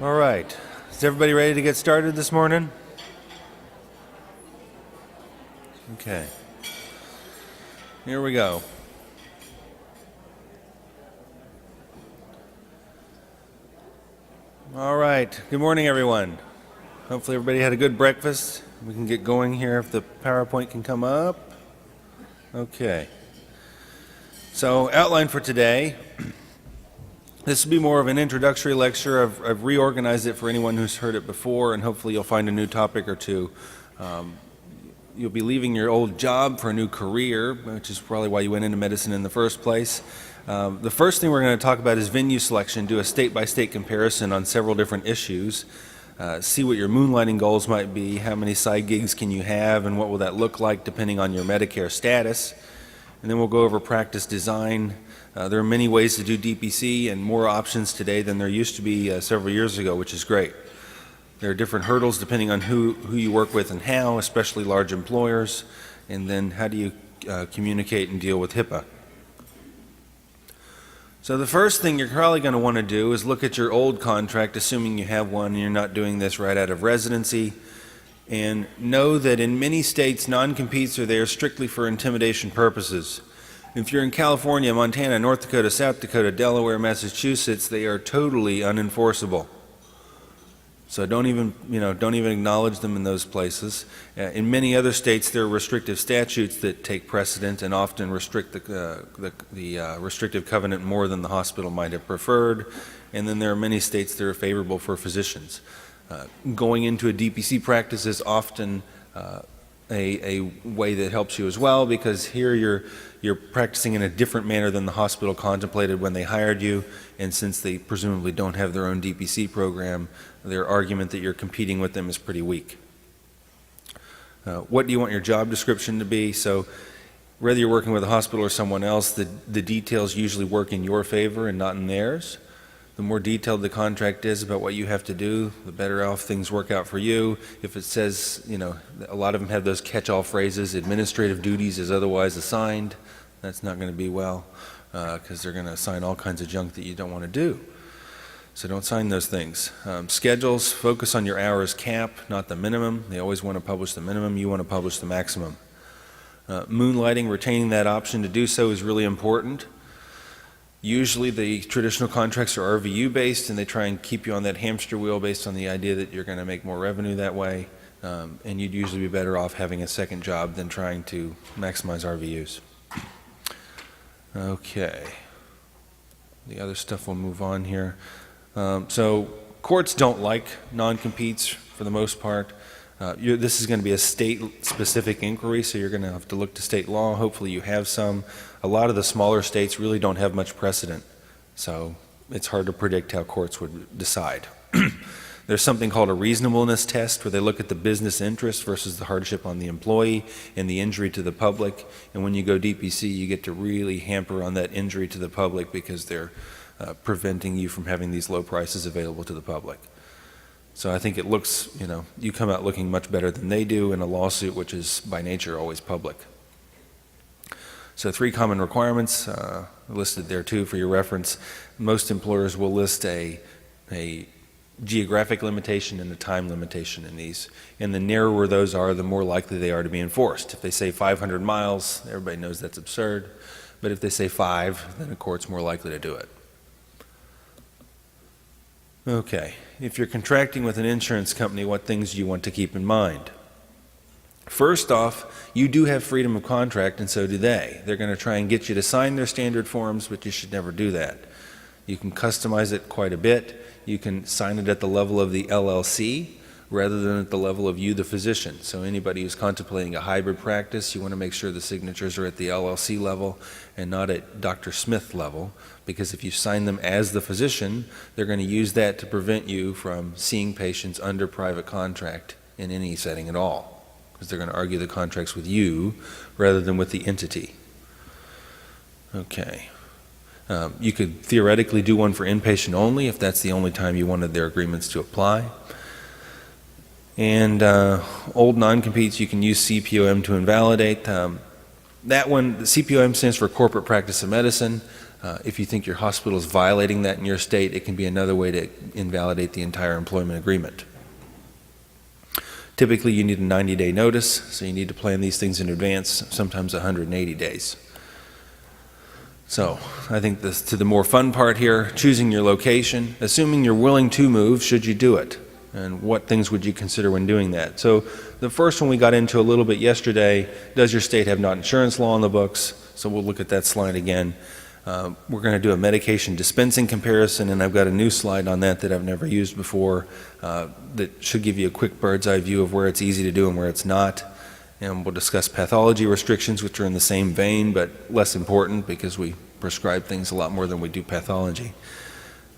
All right. Is everybody ready to get started this morning? Okay. Here we go. All right. Good morning, everyone. Hopefully everybody had a good breakfast. We can get going here if the PowerPoint can come up. Okay. So, outline for today. This will be more of an introductory lecture. I've reorganized it for anyone who's heard it before, and hopefully you'll find a new topic or two. You'll be leaving your old job for a new career, which is probably why you went into medicine in the first place. The first thing we're going to talk about is venue selection, do a state-by-state comparison on several different issues, see what your moonlighting goals might be, how many side gigs can you have, and what will that look like depending on your Medicare status. And then we'll go over practice design. There are many ways to do DPC and more options today than there used to be several years ago, which is great. There are different hurdles depending on who you work with and how, especially large employers. And then how do you communicate and deal with HIPAA? So the first thing you're probably going to want to do is look at your old contract, assuming you have one and you're not doing this right out of residency. And know that in many states, non-competes are there strictly for intimidation purposes. If you're in California, Montana, North Dakota, South Dakota, Delaware, Massachusetts, they are totally unenforceable. So don't even acknowledge them in those places. In many other states, there are restrictive statutes that take precedent and often restrict the restrictive covenant more than the hospital might have preferred. And then there are many states that are favorable for physicians. Going into a DPC practice is often a way that helps you as well, because here you're practicing in a different manner than the hospital contemplated when they hired you, and since they presumably don't have their own DPC program, their argument that you're competing with them is pretty weak. What do you want your job description to be? So whether you're working with a hospital or someone else, the details usually work in your favor and not in theirs. The more detailed the contract is about what you have to do, the better off things work out for you. If it says, a lot of them have those catch-all phrases, administrative duties as otherwise assigned, that's not going to be well, because they're going to assign all kinds of junk that you don't want to do. So don't sign those things. Schedules, focus on your hours cap, not the minimum. They always want to publish the minimum, you want to publish the maximum. Moonlighting, retaining that option to do so is really important. Usually the traditional contracts are RVU based, and they try and keep you on that hamster wheel based on the idea that you're going to make more revenue that way, and you'd usually be better off having a second job than trying to maximize RVUs. Okay, the other stuff we'll move on here. So courts don't like non-competes for the most part. This is going to be a state-specific inquiry, so you're going to have to look to state law. Hopefully you have some. A lot of the smaller states really don't have much precedent, so it's hard to predict how courts would decide. There's something called a reasonableness test, where they look at the business interest versus the hardship on the employee and the injury to the public. And when you go DPC, you get to really hamper on that injury to the public, because they're preventing you from having these low prices available to the public. So I think it looks, you come out looking much better than they do in a lawsuit, which is by nature always public. So 3 common requirements listed there too for your reference. Most employers will list a geographic limitation and a time limitation in these. And the narrower those are, the more likely they are to be enforced. If they say 500 miles, everybody knows that's absurd. But if they say 5, then a court's more likely to do it. Okay, if you're contracting with an insurance company, what things do you want to keep in mind? First off, you do have freedom of contract, and so do they. They're going to try and get you to sign their standard forms, but you should never do that. You can customize it quite a bit. You can sign it at the level of the LLC rather than at the level of you, the physician. So anybody who's contemplating a hybrid practice, you want to make sure the signatures are at the LLC level and not at Dr. Smith level, because if you sign them as the physician, they're going to use that to prevent you from seeing patients under private contract in any setting at all, because they're going to argue the contracts with you rather than with the entity. Okay. You could theoretically do one for inpatient only if that's the only time you wanted their agreements to apply. And old non-competes, you can use CPOM to invalidate. That one, the CPOM stands for Corporate Practice of Medicine. If you think your hospital is violating that in your state, it can be another way to invalidate the entire employment agreement. Typically, you need a 90-day notice, so you need to plan these things in advance, sometimes 180 days. So I think to the more fun part here, choosing your location, assuming you're willing to move, should you do it? And what things would you consider when doing that? So the first one we got into a little bit yesterday, does your state have non-insurance law on the books? So we'll look at that slide again. We're going to do a medication dispensing comparison, and I've got a new slide on that I've never used before that should give you a quick bird's eye view of where it's easy to do and where it's not. And we'll discuss pathology restrictions, which are in the same vein but less important because we prescribe things a lot more than we do pathology.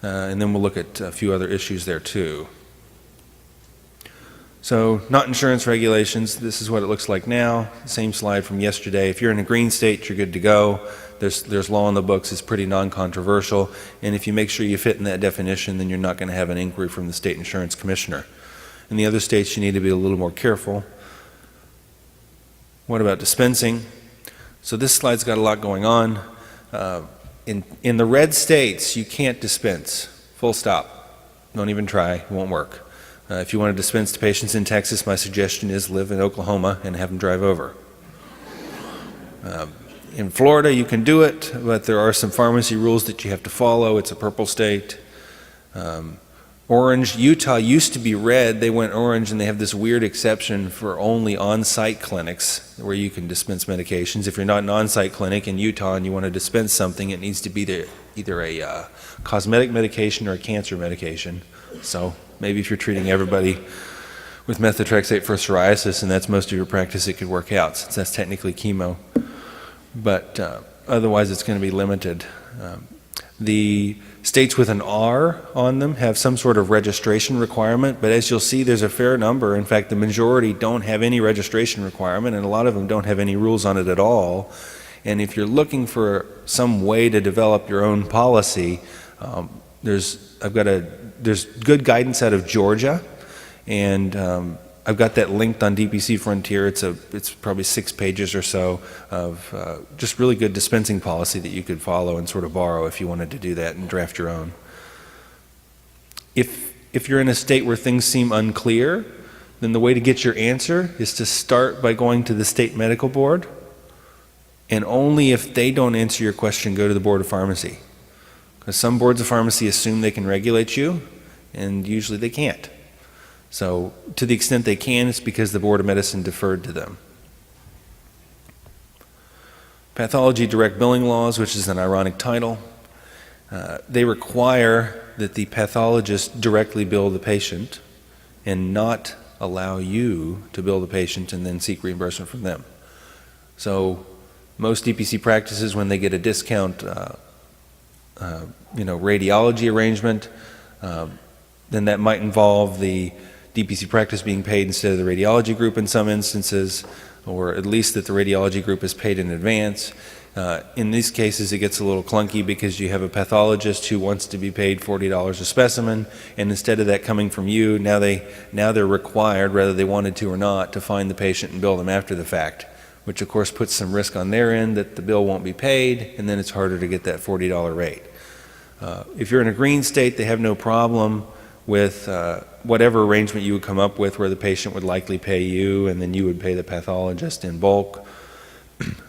And then we'll look at a few other issues there too. So, not insurance regulations, this is what it looks like now. Same slide from yesterday. If you're in a green state, you're good to go. There's law in the books, it's pretty non-controversial, and if you make sure you fit in that definition, then you're not going to have an inquiry from the state insurance commissioner. In the other states, you need to be a little more careful. What about dispensing? So this slide's got a lot going on. In the red states, you can't dispense, full stop. Don't even try, it won't work. If you want to dispense to patients in Texas, my suggestion is live in Oklahoma and have them drive over. In Florida, you can do it, but there are some pharmacy rules that you have to follow. It's a purple state. Orange, Utah used to be red. They went orange, and they have this weird exception for only on-site clinics where you can dispense medications. If you're not an on-site clinic in Utah and you want to dispense something, it needs to be either a cosmetic medication or a cancer medication. So maybe if you're treating everybody with methotrexate for psoriasis and that's most of your practice, it could work out since that's technically chemo. But otherwise it's going to be limited. The states with an R on them have some sort of registration requirement, but as you'll see, there's a fair number. In fact, the majority don't have any registration requirement, and a lot of them don't have any rules on it at all. And if you're looking for some way to develop your own policy, there's good guidance out of Georgia, and I've got that linked on DPC Frontier. It's probably 6 pages or so of just really good dispensing policy that you could follow and sort of borrow if you wanted to do that and draft your own. If you're in a state where things seem unclear, then the way to get your answer is to start by going to the state medical board, and only if they don't answer your question, go to the Board of Pharmacy. Because some boards of pharmacy assume they can regulate you, and usually they can't. So to the extent they can, it's because the Board of Medicine deferred to them. Pathology direct billing laws, which is an ironic title, they require that the pathologist directly bill the patient and not allow you to bill the patient and then seek reimbursement from them. So most DPC practices, when they get a discount radiology arrangement, then that might involve the DPC practice being paid instead of the radiology group in some instances, or at least that the radiology group is paid in advance. In these cases, it gets a little clunky because you have a pathologist who wants to be paid $40 a specimen, and instead of that coming from you, now they're required, whether they wanted to or not, to find the patient and bill them after the fact, which of course puts some risk on their end that the bill won't be paid, and then it's harder to get that $40 rate. If you're in a green state, they have no problem with whatever arrangement you would come up with where the patient would likely pay you and then you would pay the pathologist in bulk.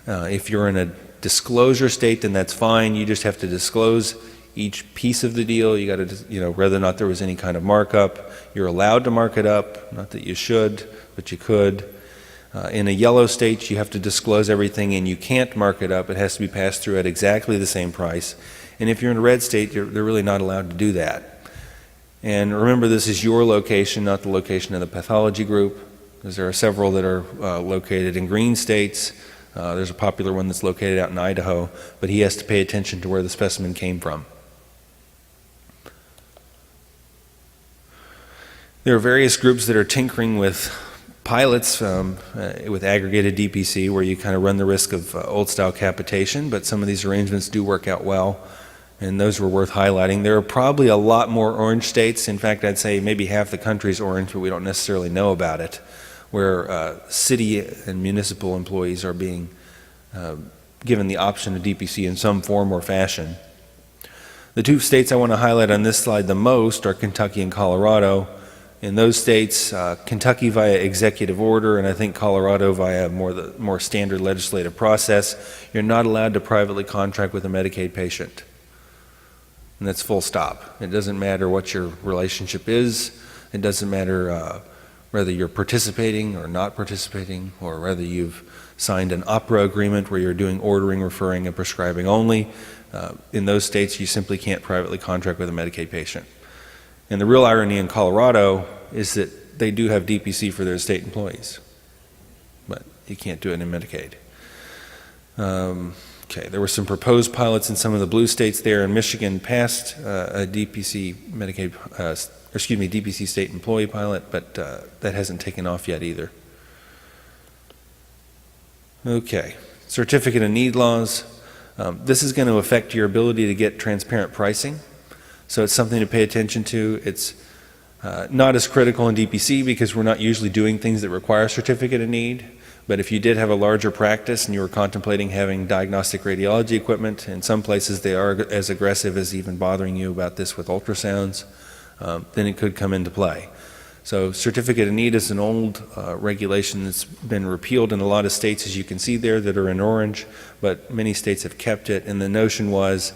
If you're in a disclosure state, then that's fine. You just have to disclose each piece of the deal. You got to, whether or not there was any kind of markup. You're allowed to mark it up, not that you should, but you could. In a yellow state, you have to disclose everything and you can't mark it up. It has to be passed through at exactly the same price. And if you're in a red state, they're really not allowed to do that. And remember, this is your location, not the location of the pathology group, because there are several that are located in green states. There's a popular one that's located out in Idaho, but he has to pay attention to where the specimen came from. There are various groups that are tinkering with pilots with aggregated DPC, where you kind of run the risk of old-style capitation, but some of these arrangements do work out well, and those were worth highlighting. There are probably a lot more orange states. In fact, I'd say maybe half the country's orange, but we don't necessarily know about it, where city and municipal employees are being given the option of DPC in some form or fashion. The two states I want to highlight on this slide the most are Kentucky and Colorado. In those states, Kentucky via executive order, and I think Colorado via the more standard legislative process, you're not allowed to privately contract with a Medicaid patient. And that's full stop. It doesn't matter what your relationship is. It doesn't matter whether you're participating or not participating, or whether you've signed an OPRA agreement where you're doing ordering, referring, and prescribing only. In those states, you simply can't privately contract with a Medicaid patient. And the real irony in Colorado is that they do have DPC for their state employees, but you can't do it in Medicaid. Okay, there were some proposed pilots in some of the blue states there, and Michigan passed a DPC DPC state employee pilot, but that hasn't taken off yet either. Okay, certificate of need laws. This is going to affect your ability to get transparent pricing. So it's something to pay attention to. It's not as critical in DPC because we're not usually doing things that require a certificate of need. But if you did have a larger practice and you were contemplating having diagnostic radiology equipment, in some places they are as aggressive as even bothering you about this with ultrasounds, then it could come into play. So certificate of need is an old regulation that's been repealed in a lot of states, as you can see there, that are in orange, but many states have kept it. And the notion was,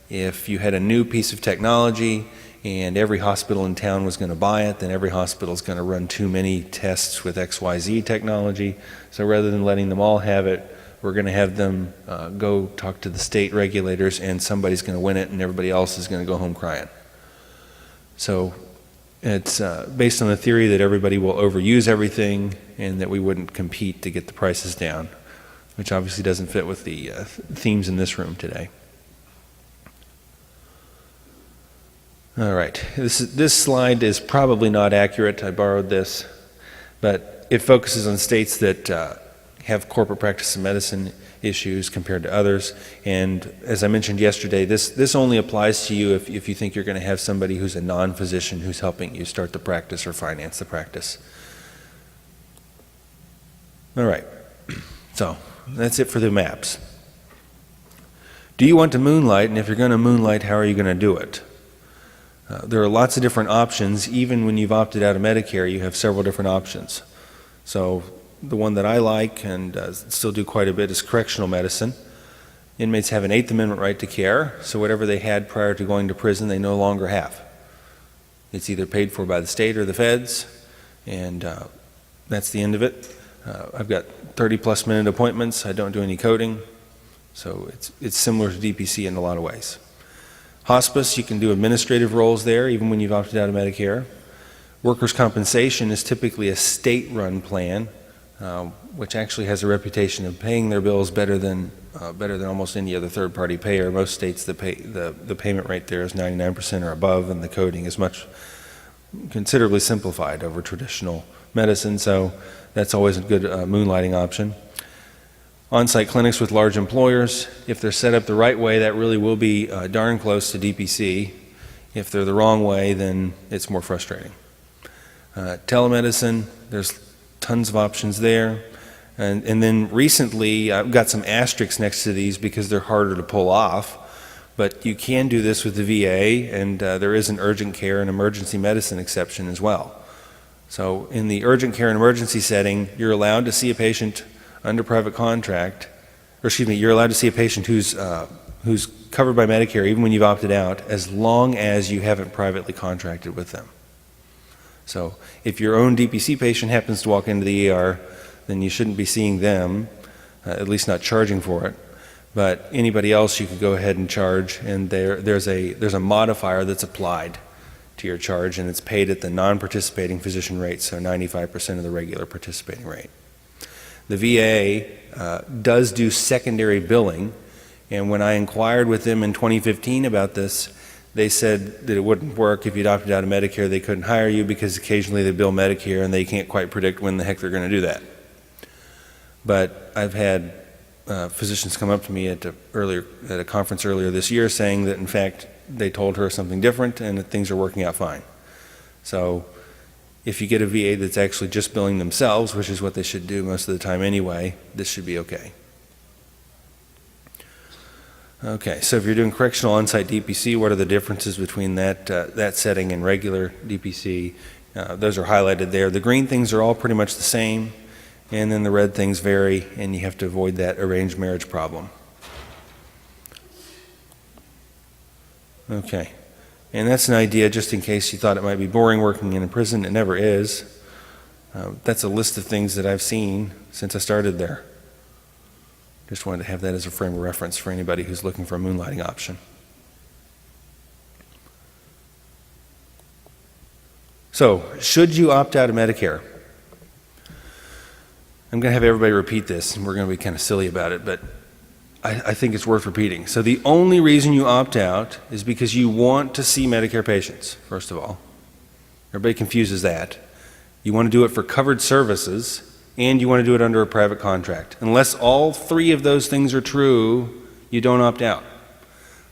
if you had a new piece of technology and every hospital in town was going to buy it, then every hospital is going to run too many tests with XYZ technology. So rather than letting them all have it, we're going to have them go talk to the state regulators, and somebody's going to win it and everybody else is going to go home crying. So it's based on the theory that everybody will overuse everything and that we wouldn't compete to get the prices down, which obviously doesn't fit with the themes in this room today. All right, this slide is probably not accurate. I borrowed this, but it focuses on states that have corporate practice of medicine issues compared to others. And as I mentioned yesterday, this only applies to you if you think you're going to have somebody who's a non-physician who's helping you start the practice or finance the practice. All right, so that's it for the maps. Do you want to moonlight? And if you're going to moonlight, how are you going to do it? There are lots of different options. Even when you've opted out of Medicare, you have several different options. So the one that I like and still do quite a bit is correctional medicine. Inmates have an 8th Amendment right to care, so whatever they had prior to going to prison, they no longer have. It's either paid for by the state or the feds, and that's the end of it. I've got 30-plus minute appointments. I don't do any coding, so it's similar to DPC in a lot of ways. Hospice, you can do administrative roles there even when you've opted out of Medicare. Workers' compensation is typically a state-run plan, which actually has a reputation of paying their bills better than almost any other third-party payer. Most states, the payment rate there is 99% or above, and the coding is considerably simplified over traditional medicine, so that's always a good moonlighting option. On-site clinics with large employers, if they're set up the right way, that really will be darn close to DPC. If they're the wrong way, then it's more frustrating. Telemedicine, there's tons of options there. And then recently, I've got some asterisks next to these because they're harder to pull off. But you can do this with the VA, and there is an urgent care and emergency medicine exception as well. So in the urgent care and emergency setting, you're allowed to see a patient under private contract, you're allowed to see a patient who's covered by Medicare even when you've opted out, as long as you haven't privately contracted with them. So if your own DPC patient happens to walk into the ER, then you shouldn't be seeing them, at least not charging for it. But anybody else you could go ahead and charge, and there's a modifier that's applied to your charge, and it's paid at the non-participating physician rate, so 95% of the regular participating rate. The VA does do secondary billing, and when I inquired with them in 2015 about this, they said that it wouldn't work. If you'd opted out of Medicare, they couldn't hire you because occasionally they bill Medicare and they can't quite predict when the heck they're going to do that. But I've had physicians come up to me at a conference earlier this year saying that in fact they told her something different and that things are working out fine. So if you get a VA that's actually just billing themselves, which is what they should do most of the time anyway, this should be okay. Okay, so if you're doing correctional on-site DPC, what are the differences between that setting and regular DPC? Those are highlighted there. The green things are all pretty much the same, and then the red things vary, and you have to avoid that arranged marriage problem. Okay, and that's an idea just in case you thought it might be boring working in a prison. It never is. That's a list of things that I've seen since I started there. Just wanted to have that as a frame of reference for anybody who's looking for a moonlighting option. So, should you opt out of Medicare? I'm going to have everybody repeat this, and we're going to be kind of silly about it, but I think it's worth repeating. So the only reason you opt out is because you want to see Medicare patients, first of all. Everybody confuses that. You want to do it for covered services, and you want to do it under a private contract. Unless all three of those things are true, you don't opt out.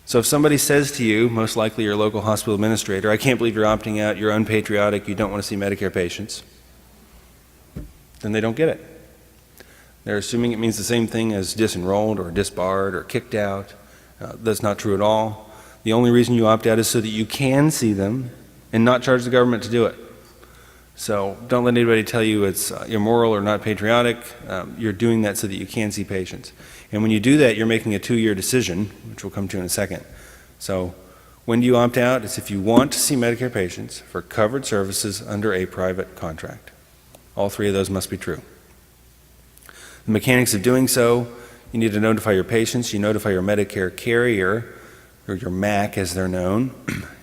So if somebody says to you, most likely your local hospital administrator, I can't believe you're opting out, you're unpatriotic, you don't want to see Medicare patients, then they don't get it. They're assuming it means the same thing as disenrolled or disbarred or kicked out. That's not true at all. The only reason you opt out is so that you can see them and not charge the government to do it. So don't let anybody tell you it's immoral or not patriotic. You're doing that so that you can see patients. And when you do that, you're making a 2-year decision, which we'll come to in a second. So when do you opt out? It's if you want to see Medicare patients for covered services under a private contract. All three of those must be true. The mechanics of doing so, you need to notify your patients, you notify your Medicare carrier, or your MAC as they're known,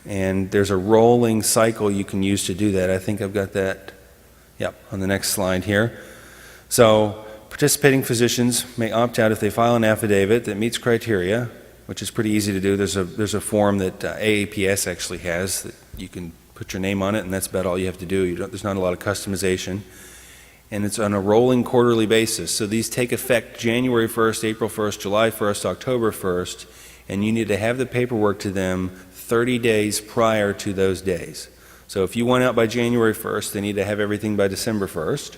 and there's a rolling cycle you can use to do that. I think I've got that, yep, on the next slide here. So participating physicians may opt out if they file an affidavit that meets criteria, which is pretty easy to do. There's a form that AAPS actually has that you can put your name on it, and that's about all you have to do. There's not a lot of customization. And it's on a rolling quarterly basis. So these take effect January 1st, April 1st, July 1st, October 1st, and you need to have the paperwork to them 30 days prior to those days. So if you went out by January 1st, they need to have everything by December 1st,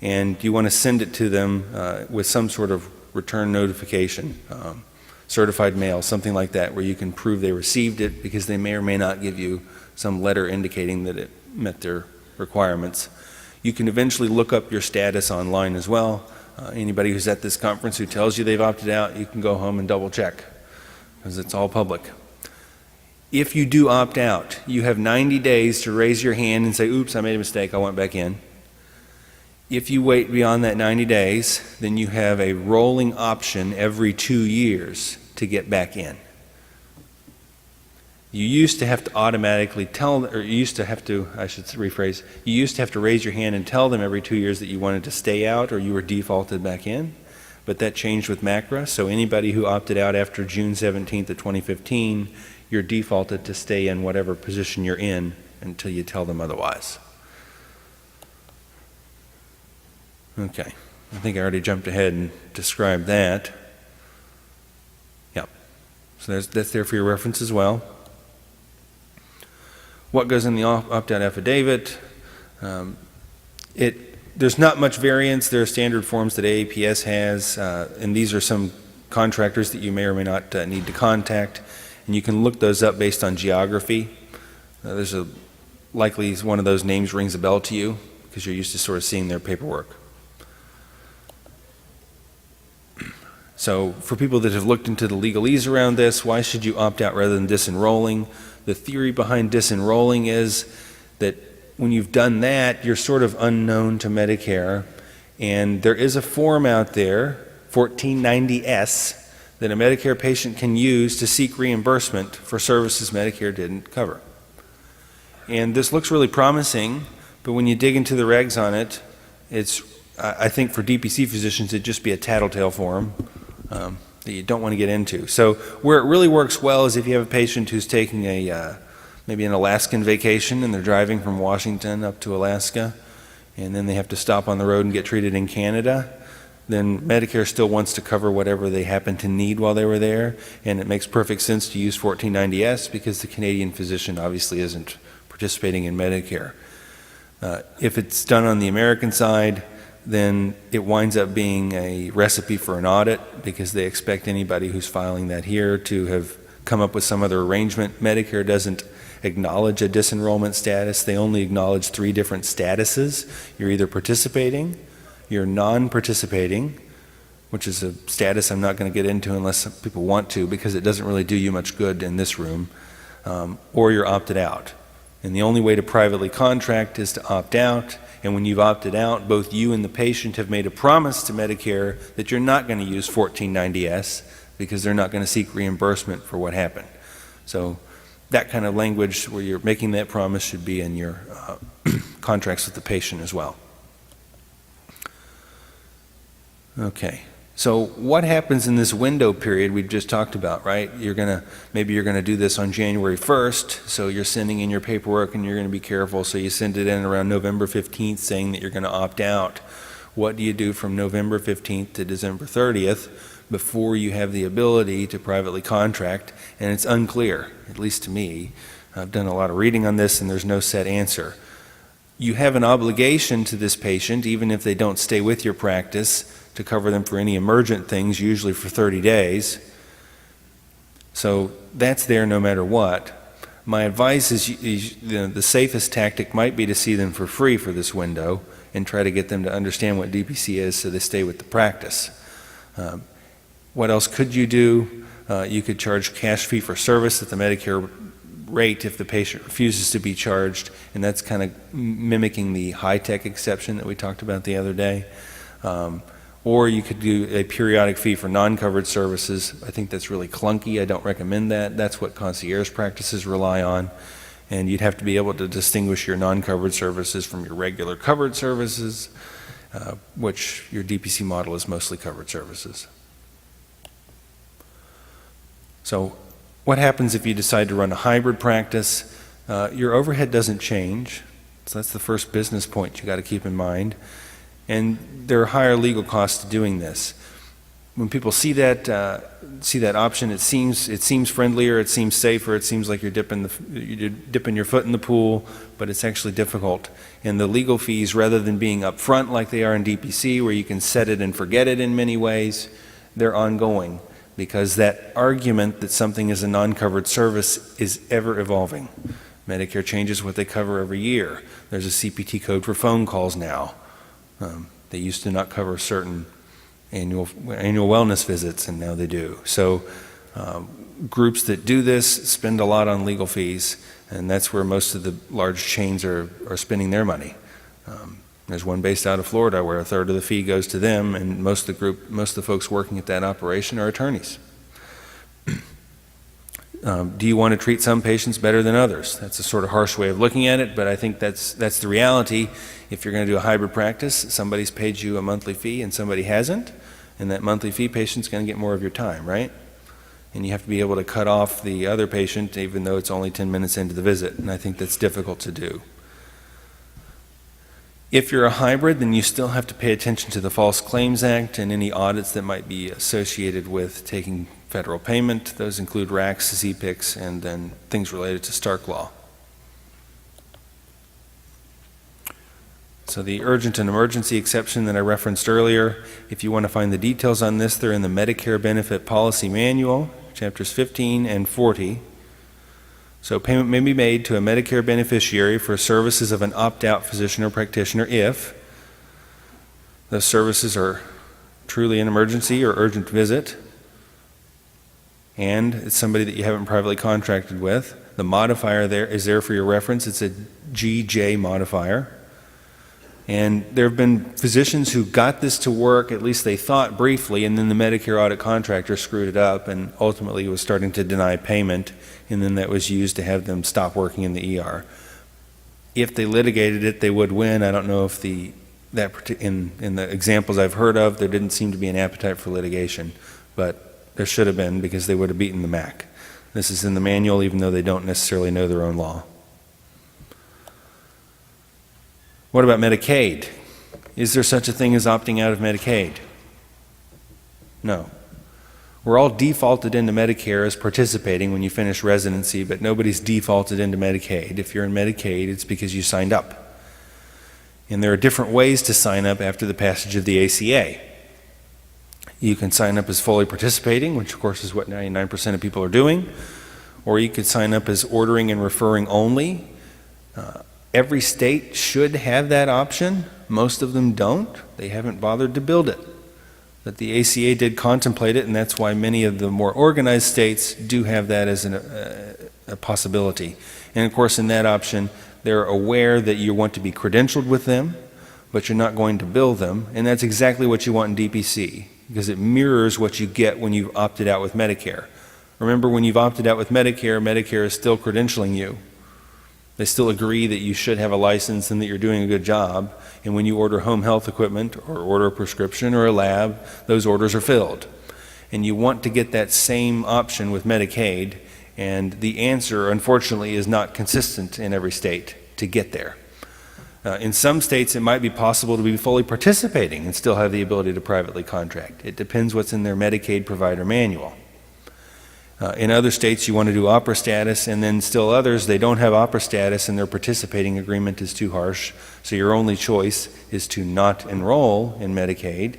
and you want to send it to them with some sort of return notification, certified mail, something like that, where you can prove they received it, because they may or may not give you some letter indicating that it met their requirements. You can eventually look up your status online as well. Anybody who's at this conference who tells you they've opted out, you can go home and double check, because it's all public. If you do opt out, you have 90 days to raise your hand and say, oops, I made a mistake, I went back in. If you wait beyond that 90 days, then you have a rolling option every 2 years to get back in. You used to have to automatically tell, or you used to have to, I should rephrase, you used to have to raise your hand and tell them every 2 years that you wanted to stay out or you were defaulted back in, but that changed with MACRA. So anybody who opted out after June 17th of 2015, you're defaulted to stay in whatever position you're in until you tell them otherwise. Okay, I think I already jumped ahead and described that. Yep, so that's there for your reference as well. What goes in the opt-out affidavit? There's not much variance. There are standard forms that AAPS has, and these are some contractors that you may or may not need to contact, and you can look those up based on geography. Likely one of those names rings a bell to you because you're used to sort of seeing their paperwork. So for people that have looked into the legalese around this, why should you opt out rather than disenrolling? The theory behind disenrolling is that when you've done that, you're sort of unknown to Medicare, and there is a form out there, 1490S, that a Medicare patient can use to seek reimbursement for services Medicare didn't cover. And this looks really promising, but when you dig into the regs on it, I think for DPC physicians, it'd just be a tattletale form that you don't want to get into. So where it really works well is if you have a patient who's taking maybe an Alaskan vacation and they're driving from Washington up to Alaska, and then they have to stop on the road and get treated in Canada, then Medicare still wants to cover whatever they happen to need while they were there, and it makes perfect sense to use 1490S because the Canadian physician obviously isn't participating in Medicare. If it's done on the American side, then it winds up being a recipe for an audit because they expect anybody who's filing that here to have come up with some other arrangement. Medicare doesn't acknowledge a disenrollment status. They only acknowledge 3 different statuses. You're either participating, you're non-participating, which is a status I'm not going to get into unless people want to because it doesn't really do you much good in this room, or you're opted out. And the only way to privately contract is to opt out. And when you've opted out, both you and the patient have made a promise to Medicare that you're not going to use 1490S because they're not going to seek reimbursement for what happened. So that kind of language where you're making that promise should be in your contracts with the patient as well. Okay. So what happens in this window period we've just talked about, right? Maybe you're gonna do this on January 1st, so you're sending in your paperwork and you're gonna be careful, so you send it in around November 15th saying that you're gonna opt out. What do you do from November 15th to December 30th before you have the ability to privately contract? And it's unclear, at least to me. I've done a lot of reading on this and there's no set answer. You have an obligation to this patient, even if they don't stay with your practice, to cover them for any emergent things, usually for 30 days. So that's there no matter what. My advice is the safest tactic might be to see them for free for this window and try to get them to understand what DPC is so they stay with the practice. What else could you do? You could charge cash fee for service at the Medicare rate if the patient refuses to be charged, and that's kind of mimicking the high-tech exception that we talked about the other day. Or you could do a periodic fee for non-covered services. I think that's really clunky. I don't recommend that. That's what concierge practices rely on. And you'd have to be able to distinguish your non-covered services from your regular covered services, which your DPC model is mostly covered services. So what happens if you decide to run a hybrid practice? Your overhead doesn't change. So that's the first business point you got to keep in mind. And there are higher legal costs to doing this. When people see that option, it seems friendlier, it seems safer, it seems like you're dipping your foot in the pool, but it's actually difficult. And the legal fees, rather than being upfront like they are in DPC, where you can set it and forget it in many ways, they're ongoing because that argument that something is a non-covered service is ever evolving. Medicare changes what they cover every year. There's a CPT code for phone calls now. They used to not cover certain annual wellness visits, and now they do. So groups that do this spend a lot on legal fees, and that's where most of the large chains are spending their money. There's one based out of Florida where 1/3 of the fee goes to them, and most of the folks working at that operation are attorneys. Do you want to treat some patients better than others? That's a sort of harsh way of looking at it, but I think that's the reality. If you're going to do a hybrid practice, somebody's paid you a monthly fee and somebody hasn't, and that monthly fee patient's going to get more of your time, right? And you have to be able to cut off the other patient even though it's only 10 minutes into the visit, and I think that's difficult to do. If you're a hybrid, then you still have to pay attention to the False Claims Act and any audits that might be associated with taking federal payment. Those include RACs, ZPICs, and then things related to Stark Law. So the urgent and emergency exception that I referenced earlier, if you want to find the details on this, they're in the Medicare Benefit Policy Manual, chapters 15 and 40. So payment may be made to a Medicare beneficiary for services of an opt-out physician or practitioner if those services are truly an emergency or urgent visit, and it's somebody that you haven't privately contracted with. The modifier there is there for your reference. It's a GJ modifier. And there have been physicians who got this to work, at least they thought briefly, and then the Medicare audit contractor screwed it up and ultimately was starting to deny payment, and then that was used to have them stop working in the ER. If they litigated it, they would win. I don't know if in the examples I've heard of, there didn't seem to be an appetite for litigation, but there should have been because they would have beaten the MAC. This is in the manual even though they don't necessarily know their own law. What about Medicaid? Is there such a thing as opting out of Medicaid? No. We're all defaulted into Medicare as participating when you finish residency, but nobody's defaulted into Medicaid. If you're in Medicaid, it's because you signed up. And there are different ways to sign up after the passage of the ACA. You can sign up as fully participating, which of course is what 99% of people are doing, or you could sign up as ordering and referring only. Every state should have that option. Most of them don't. They haven't bothered to build it. But the ACA did contemplate it, and that's why many of the more organized states do have that as a possibility. And of course, in that option, they're aware that you want to be credentialed with them, but you're not going to bill them, and that's exactly what you want in DPC, because it mirrors what you get when you've opted out with Medicare. Remember, when you've opted out with Medicare, Medicare is still credentialing you. They still agree that you should have a license and that you're doing a good job. And when you order home health equipment or order a prescription or a lab, those orders are filled. And you want to get that same option with Medicaid, and the answer, unfortunately, is not consistent in every state to get there. In some states, it might be possible to be fully participating and still have the ability to privately contract. It depends what's in their Medicaid provider manual. In other states, you want to do opera status, and then still others, they don't have opera status and their participating agreement is too harsh, so your only choice is to not enroll in Medicaid,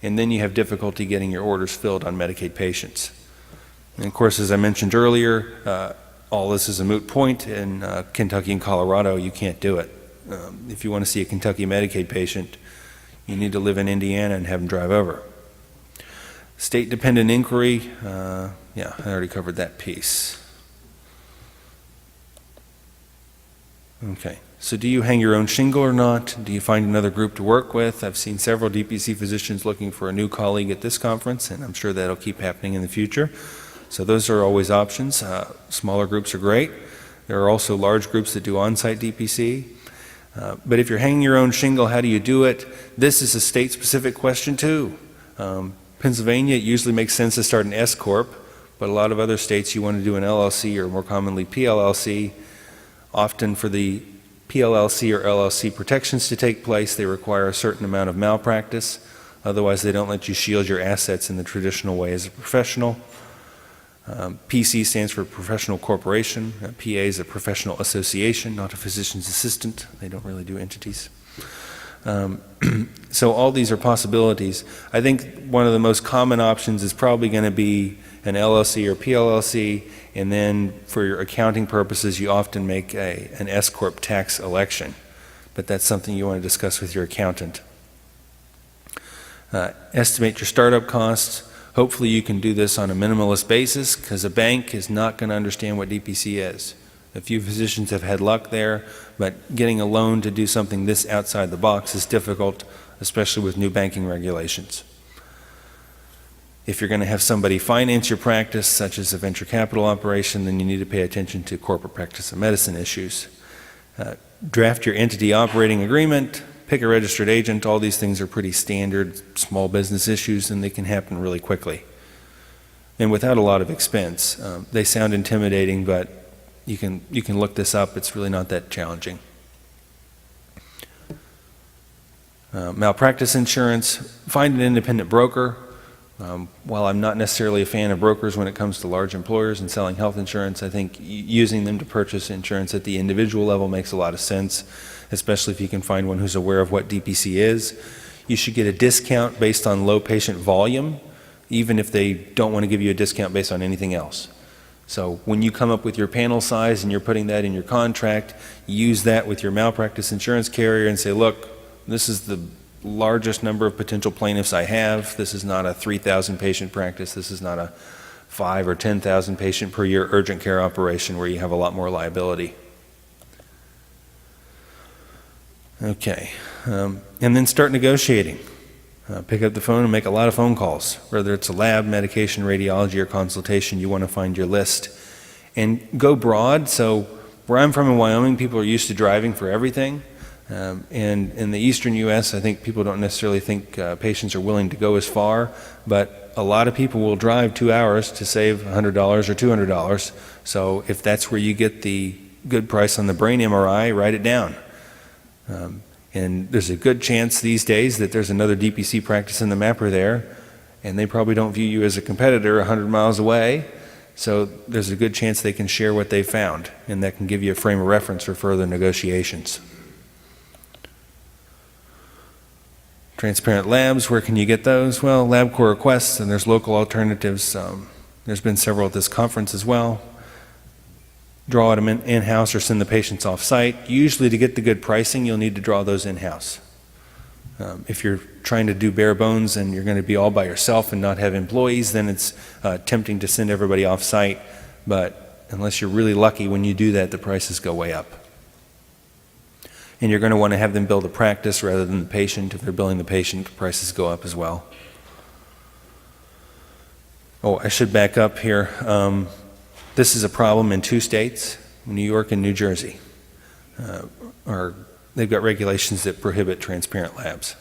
and then you have difficulty getting your orders filled on Medicaid patients. And of course, as I mentioned earlier, all this is a moot point. In Kentucky and Colorado, you can't do it. If you want to see a Kentucky Medicaid patient, you need to live in Indiana and have them drive over. State-dependent inquiry, yeah, I already covered that piece. Okay, so do you hang your own shingle or not? Do you find another group to work with? I've seen several DPC physicians looking for a new colleague at this conference, and I'm sure that'll keep happening in the future. So those are always options. Smaller groups are great. There are also large groups that do on-site DPC. But if you're hanging your own shingle, how do you do it? This is a state-specific question too. Pennsylvania, it usually makes sense to start an S Corp, but a lot of other states you want to do an LLC or more commonly PLLC. Often for the PLLC or LLC protections to take place, they require a certain amount of malpractice. Otherwise, they don't let you shield your assets in the traditional way as a professional. PC stands for professional corporation. PA is a professional association, not a physician's assistant. They don't really do entities. So all these are possibilities. I think one of the most common options is probably going to be an LLC or PLLC, and then for your accounting purposes, you often make an S Corp tax election. But that's something you want to discuss with your accountant. Estimate your startup costs. Hopefully you can do this on a minimalist basis, because a bank is not going to understand what DPC is. A few physicians have had luck there, but getting a loan to do something this outside the box is difficult, especially with new banking regulations. If you're going to have somebody finance your practice, such as a venture capital operation, then you need to pay attention to corporate practice of medicine issues. Draft your entity operating agreement, pick a registered agent. All these things are pretty standard small business issues, and they can happen really quickly and without a lot of expense. They sound intimidating, but you can look this up. It's really not that challenging. Malpractice insurance, find an independent broker. While I'm not necessarily a fan of brokers when it comes to large employers and selling health insurance, I think using them to purchase insurance at the individual level makes a lot of sense, especially if you can find one who's aware of what DPC is. You should get a discount based on low patient volume, even if they don't want to give you a discount based on anything else. So when you come up with your panel size and you're putting that in your contract, use that with your malpractice insurance carrier and say, look, this is the largest number of potential plaintiffs I have. This is not a 3,000 patient practice. This is not a 5 or 10,000 patient per year urgent care operation where you have a lot more liability. Okay, and then start negotiating. Pick up the phone and make a lot of phone calls. Whether it's a lab, medication, radiology, or consultation, you want to find your list. And go broad. So where I'm from in Wyoming, people are used to driving for everything. And in the eastern U.S., I think people don't necessarily think patients are willing to go as far, but a lot of people will drive 2 hours to save $100 or $200. So if that's where you get the good price on the brain MRI, write it down. And there's a good chance these days that there's another DPC practice in the mapper there, and they probably don't view you as a competitor 100 miles away. So there's a good chance they can share what they found, and that can give you a frame of reference for further negotiations. Transparent labs, where can you get those? Well, LabCorp requests, and there's local alternatives. There's been several at this conference as well. Draw them in-house or send the patients off-site. Usually to get the good pricing, you'll need to draw those in-house. If you're trying to do bare bones and you're going to be all by yourself and not have employees, then it's tempting to send everybody off-site. But unless you're really lucky, when you do that, the prices go way up. And you're going to want to have them bill the practice rather than the patient. If they're billing the patient, the prices go up as well. Oh, I should back up here. This is a problem in 2 states, New York and New Jersey. They've got regulations that prohibit transparent labs.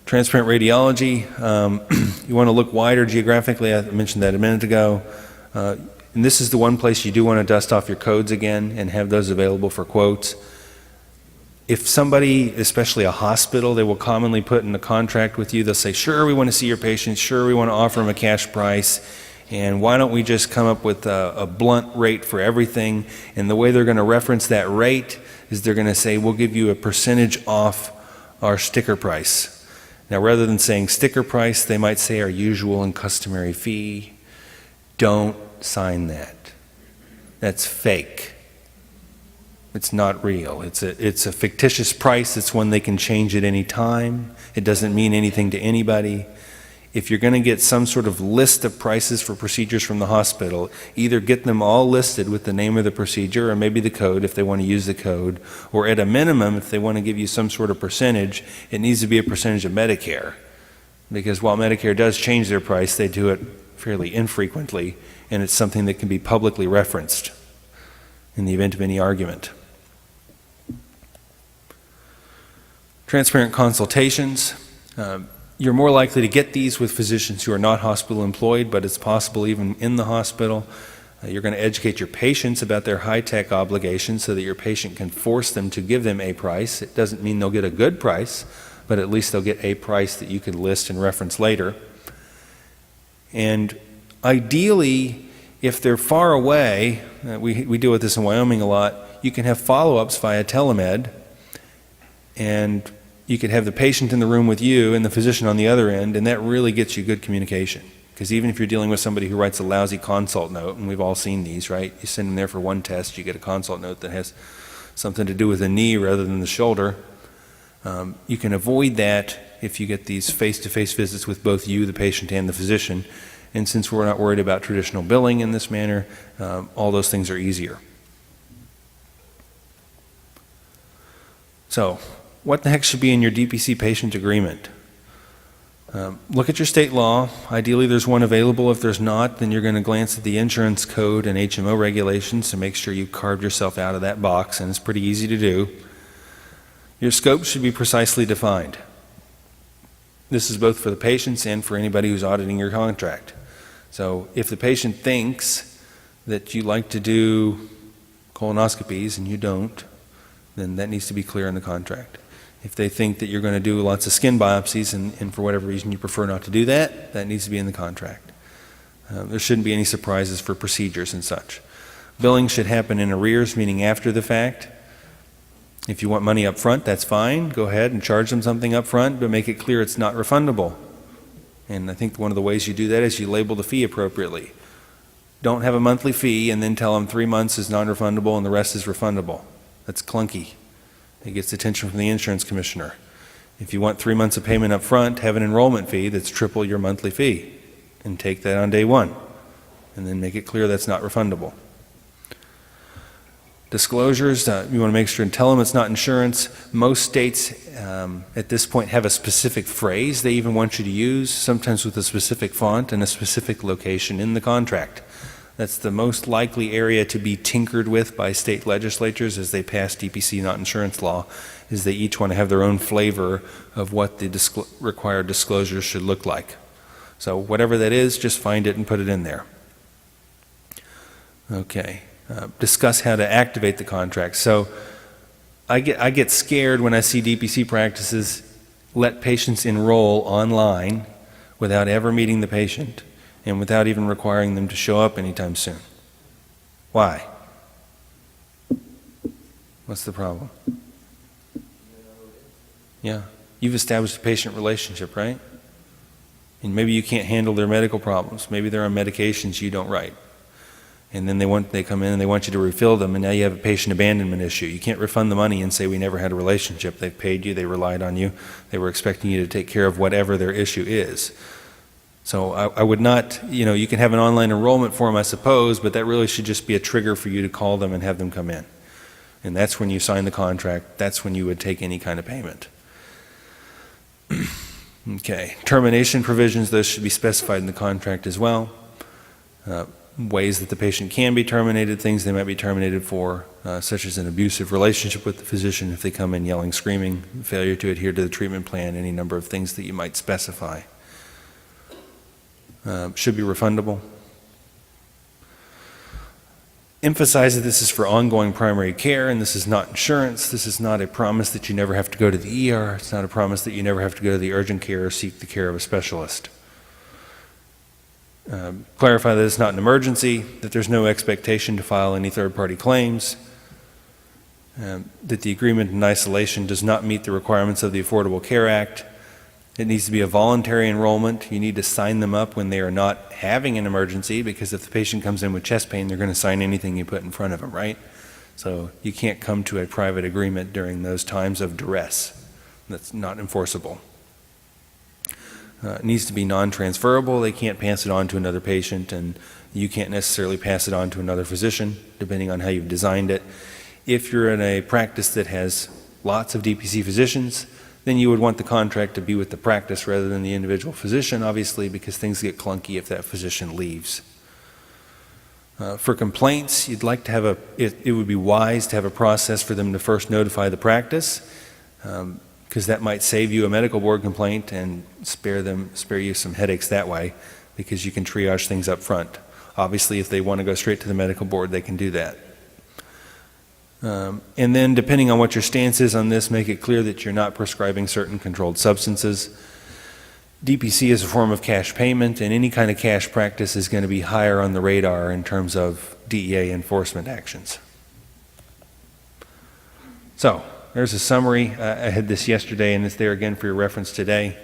Transparent radiology, you want to look wider geographically. I mentioned that a minute ago. And this is the one place you do want to dust off your codes again and have those available for quotes. If somebody, especially a hospital, they will commonly put in a contract with you, they'll say, sure, we want to see your patients, sure, we want to offer them a cash price, and why don't we just come up with a blunt rate for everything? And the way they're going to reference that rate is they're going to say, we'll give you a percentage off our sticker price. Now, rather than saying sticker price, they might say our usual and customary fee. Don't sign that. That's fake. It's not real. It's a fictitious price. It's one they can change at any time. It doesn't mean anything to anybody. If you're going to get some sort of list of prices for procedures from the hospital, either get them all listed with the name of the procedure or maybe the code if they want to use the code, or at a minimum, if they want to give you some sort of percentage, it needs to be a percentage of Medicare. Because while Medicare does change their price, they do it fairly infrequently, and it's something that can be publicly referenced in the event of any argument. Transparent consultations. You're more likely to get these with physicians who are not hospital employed, but it's possible even in the hospital. You're going to educate your patients about their high-tech obligations so that your patient can force them to give them a price. It doesn't mean they'll get a good price, but at least they'll get a price that you can list and reference later. And ideally, if they're far away, we deal with this in Wyoming a lot, you can have follow-ups via telemed, and you could have the patient in the room with you and the physician on the other end, and that really gets you good communication. Because even if you're dealing with somebody who writes a lousy consult note, and we've all seen these, right? You send them there for one test, you get a consult note that has something to do with the knee rather than the shoulder. You can avoid that if you get these face-to-face visits with both you, the patient, and the physician. And since we're not worried about traditional billing in this manner, all those things are easier. So, what the heck should be in your DPC Patient Agreement? Look at your state law. Ideally, there's one available. If there's not, then you're going to glance at the insurance code and HMO regulations to make sure you've carved yourself out of that box, and it's pretty easy to do. Your scope should be precisely defined. This is both for the patients and for anybody who's auditing your contract. So if the patient thinks that you like to do colonoscopies and you don't, then that needs to be clear in the contract. If they think that you're going to do lots of skin biopsies and for whatever reason you prefer not to do that, that needs to be in the contract. There shouldn't be any surprises for procedures and such. Billing should happen in arrears, meaning after the fact. If you want money up front, that's fine. Go ahead and charge them something up front, but make it clear it's not refundable. And I think one of the ways you do that is you label the fee appropriately. Don't have a monthly fee and then tell them 3 months is non-refundable and the rest is refundable. That's clunky. It gets attention from the insurance commissioner. If you want 3 months of payment up front, have an enrollment fee that's triple your monthly fee and take that on day one. And then make it clear that's not refundable. Disclosures, you want to make sure and tell them it's not insurance. Most states at this point have a specific phrase they even want you to use, sometimes with a specific font and a specific location in the contract. That's the most likely area to be tinkered with by state legislatures as they pass DPC not insurance law, is they each want to have their own flavor of what the required disclosures should look like. So whatever that is, just find it and put it in there. Okay. Discuss how to activate the contract. So I get scared when I see DPC practices let patients enroll online without ever meeting the patient and without even requiring them to show up anytime soon. Why? What's the problem? Yeah. You've established a patient relationship, right? And maybe you can't handle their medical problems. Maybe they're on medications you don't write. And then they come in and they want you to refill them, and now you have a patient abandonment issue. You can't refund the money and say we never had a relationship. They've paid you, they relied on you, they were expecting you to take care of whatever their issue is. So I would not, you can have an online enrollment form, I suppose, but that really should just be a trigger for you to call them and have them come in. And that's when you sign the contract, that's when you would take any kind of payment. Okay, termination provisions, those should be specified in the contract as well. Ways that the patient can be terminated, things they might be terminated for, such as an abusive relationship with the physician if they come in yelling, screaming, failure to adhere to the treatment plan, any number of things that you might specify. Should be refundable. Emphasize that this is for ongoing primary care and this is not insurance. This is not a promise that you never have to go to the ER. It's not a promise that you never have to go to the urgent care or seek the care of a specialist. Clarify that it's not an emergency, that there's no expectation to file any third-party claims, that the agreement in isolation does not meet the requirements of the Affordable Care Act. It needs to be a voluntary enrollment. You need to sign them up when they are not having an emergency, because if the patient comes in with chest pain, they're going to sign anything you put in front of them, right? So you can't come to a private agreement during those times of duress. That's not enforceable. It needs to be non-transferable. They can't pass it on to another patient, and you can't necessarily pass it on to another physician, depending on how you've designed it. If you're in a practice that has lots of DPC physicians, then you would want the contract to be with the practice rather than the individual physician, obviously, because things get clunky if that physician leaves. For complaints, you'd like to have it would be wise to have a process for them to first notify the practice, because that might save you a medical board complaint and spare you some headaches that way, because you can triage things up front. Obviously, if they want to go straight to the medical board, they can do that. And then, depending on what your stance is on this, make it clear that you're not prescribing certain controlled substances. DPC is a form of cash payment, and any kind of cash practice is going to be higher on the radar in terms of DEA enforcement actions. So, there's a summary. I had this yesterday, and it's there again for your reference today.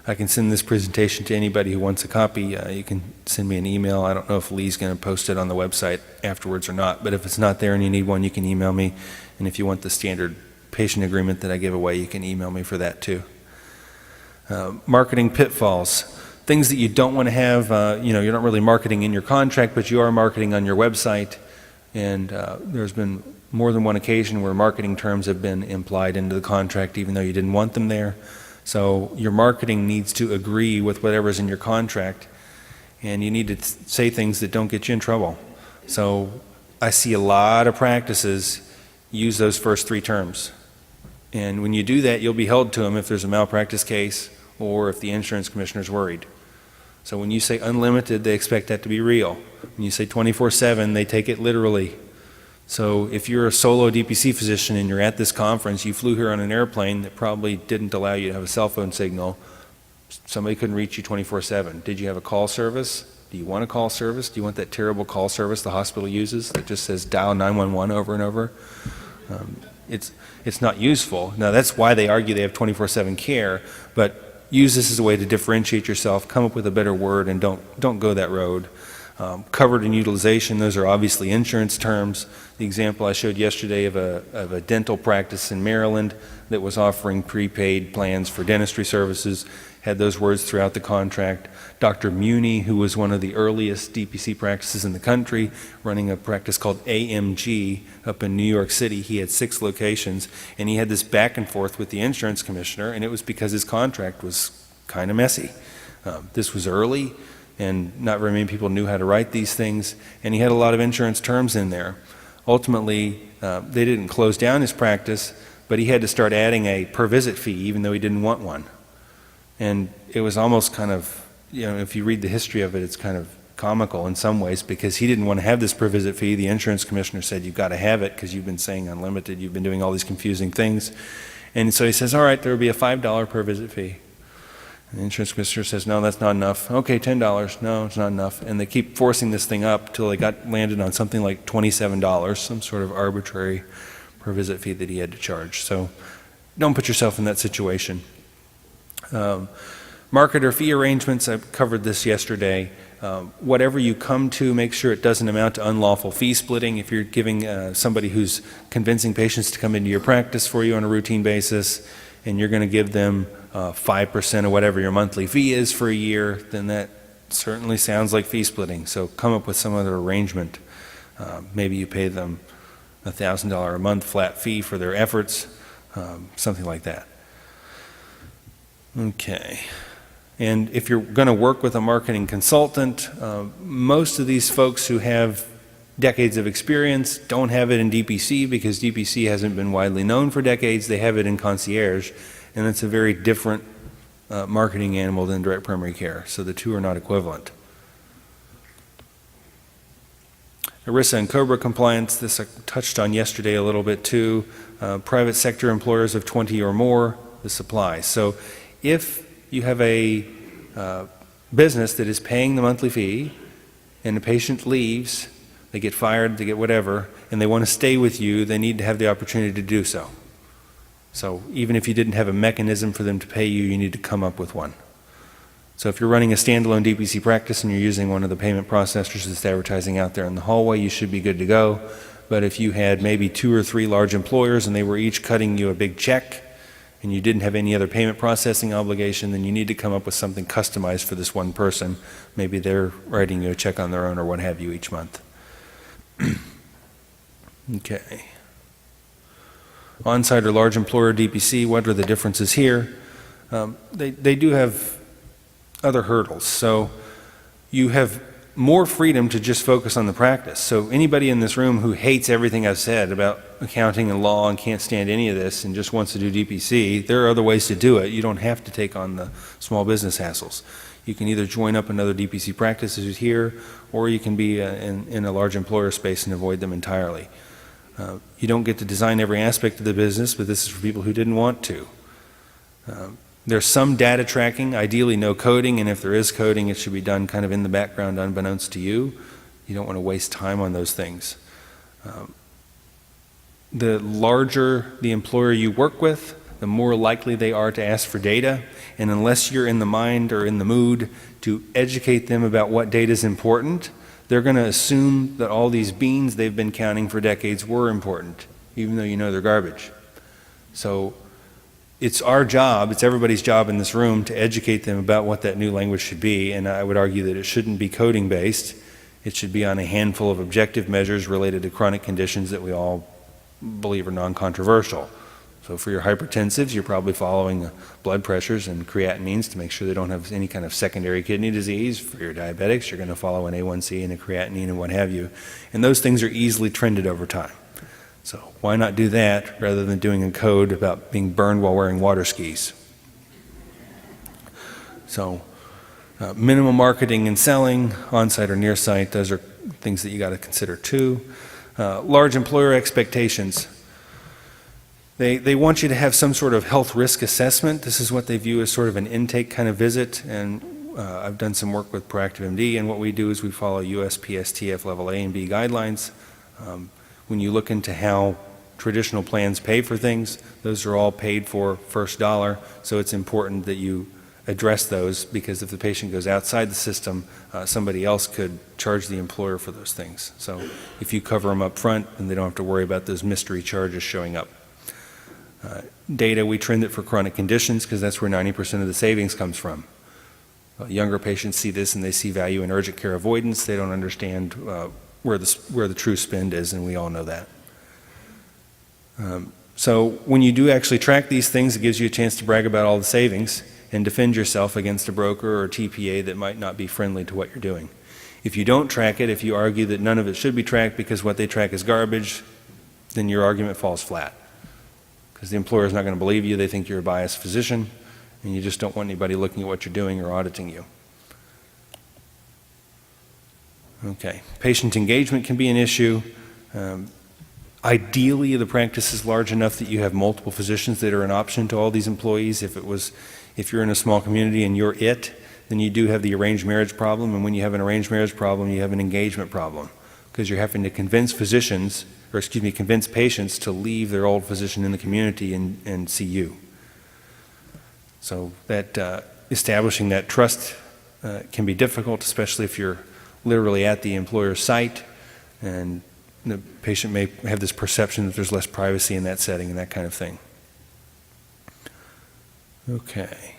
I can send this presentation to anybody who wants a copy. You can send me an email. I don't know if Lee's going to post it on the website afterwards or not, but if it's not there and you need one, you can email me. And if you want the standard patient agreement that I give away, you can email me for that too. Marketing pitfalls. Things that you don't want to have, you're not really marketing in your contract, but you are marketing on your website. And there's been more than one occasion where marketing terms have been implied into the contract even though you didn't want them there. So your marketing needs to agree with whatever's in your contract, and you need to say things that don't get you in trouble. So I see a lot of practices use those first three terms. And when you do that, you'll be held to them if there's a malpractice case or if the insurance commissioner's worried. So when you say unlimited, they expect that to be real. When you say 24/7, they take it literally. So if you're a solo DPC physician and you're at this conference, you flew here on an airplane that probably didn't allow you to have a cell phone signal, somebody couldn't reach you 24/7. Did you have a call service? Do you want a call service? Do you want that terrible call service the hospital uses that just says dial 911 over and over? It's not useful. Now that's why they argue they have 24/7 care, but use this as a way to differentiate yourself, come up with a better word, and don't go that road. Covered and utilization, those are obviously insurance terms. The example I showed yesterday of a dental practice in Maryland that was offering prepaid plans for dentistry services had those words throughout the contract. Dr. Muni, who was one of the earliest DPC practices in the country, running a practice called AMG up in New York City, he had 6 locations, and he had this back and forth with the insurance commissioner, and it was because his contract was kind of messy. This was early, and not very many people knew how to write these things, and he had a lot of insurance terms in there. Ultimately, they didn't close down his practice, but he had to start adding a per visit fee even though he didn't want one. And it was almost kind of, if you read the history of it, it's kind of comical in some ways, because he didn't want to have this per visit fee. The insurance commissioner said, you've got to have it because you've been saying unlimited, you've been doing all these confusing things. And so he says, all right, there will be a $5 per visit fee. And the insurance commissioner says, no, that's not enough. Okay, $10. No, it's not enough. And they keep forcing this thing up until they landed on something like $27, some sort of arbitrary per visit fee that he had to charge. So don't put yourself in that situation. Market or fee arrangements, I covered this yesterday. Whatever you come to, make sure it doesn't amount to unlawful fee splitting. If you're giving somebody who's convincing patients to come into your practice for you on a routine basis, and you're going to give them 5% of whatever your monthly fee is for a year, then that certainly sounds like fee splitting. So come up with some other arrangement. Maybe you pay them $1,000 a month flat fee for their efforts, something like that. Okay. And if you're going to work with a marketing consultant, most of these folks who have decades of experience don't have it in DPC because DPC hasn't been widely known for decades. They have it in concierge, and it's a very different marketing animal than direct primary care. So the two are not equivalent. ERISA and COBRA compliance, this I touched on yesterday a little bit too. Private sector employers of 20 or more, this applies. So if you have a business that is paying the monthly fee and the patient leaves, they get fired, they get whatever, and they want to stay with you, they need to have the opportunity to do so. So even if you didn't have a mechanism for them to pay you, you need to come up with one. So if you're running a standalone DPC practice and you're using one of the payment processors that's advertising out there in the hallway, you should be good to go. But if you had maybe 2 or 3 large employers and they were each cutting you a big check and you didn't have any other payment processing obligation, then you need to come up with something customized for this one person. Maybe they're writing you a check on their own or what have you each month. Okay. On-site or large employer DPC, what are the differences here? They do have other hurdles. So you have more freedom to just focus on the practice. So anybody in this room who hates everything I've said about accounting and law and can't stand any of this and just wants to do DPC, there are other ways to do it. You don't have to take on the small business hassles. You can either join up another DPC practice who's here, or you can be in a large employer space and avoid them entirely. You don't get to design every aspect of the business, but this is for people who didn't want to. There's some data tracking, ideally no coding, and if there is coding, it should be done kind of in the background unbeknownst to you. You don't want to waste time on those things. The larger the employer you work with, the more likely they are to ask for data, and unless you're in the mind or in the mood to educate them about what data is important, they're going to assume that all these beans they've been counting for decades were important, even though you know they're garbage. So it's our job, it's everybody's job in this room to educate them about what that new language should be, and I would argue that it shouldn't be coding based. It should be on a handful of objective measures related to chronic conditions that we all believe are non-controversial. So for your hypertensives, you're probably following blood pressures and creatinines to make sure they don't have any kind of secondary kidney disease. For your diabetics, you're going to follow an A1C and a creatinine and what have you. And those things are easily trended over time. So why not do that rather than doing a code about being burned while wearing water skis? So minimum marketing and selling, on-site or near-site, those are things that you got to consider too. Large employer expectations. They want you to have some sort of health risk assessment. This is what they view as sort of an intake kind of visit, and I've done some work with Proactive MD, and what we do is we follow USPSTF level A and B guidelines. When you look into how traditional plans pay for things, those are all paid for first dollar, so it's important that you address those, because if the patient goes outside the system, somebody else could charge the employer for those things. So if you cover them up front, then they don't have to worry about those mystery charges showing up. Data, we trend it for chronic conditions because that's where 90% of the savings comes from. Younger patients see this and they see value in urgent care avoidance. They don't understand where the true spend is, and we all know that. So when you do actually track these things, it gives you a chance to brag about all the savings and defend yourself against a broker or TPA that might not be friendly to what you're doing. If you don't track it, if you argue that none of it should be tracked because what they track is garbage, then your argument falls flat. Because the employer is not going to believe you. They think you're a biased physician, and you just don't want anybody looking at what you're doing or auditing you. Okay, patient engagement can be an issue. Ideally, the practice is large enough that you have multiple physicians that are an option to all these employees. If you're in a small community and you're it, then you do have the arranged marriage problem, and when you have an arranged marriage problem, you have an engagement problem, because you're having to convince physicians convince patients to leave their old physician in the community and see you. So that establishing that trust can be difficult, especially if you're literally at the employer's site, and the patient may have this perception that there's less privacy in that setting and that kind of thing. Okay.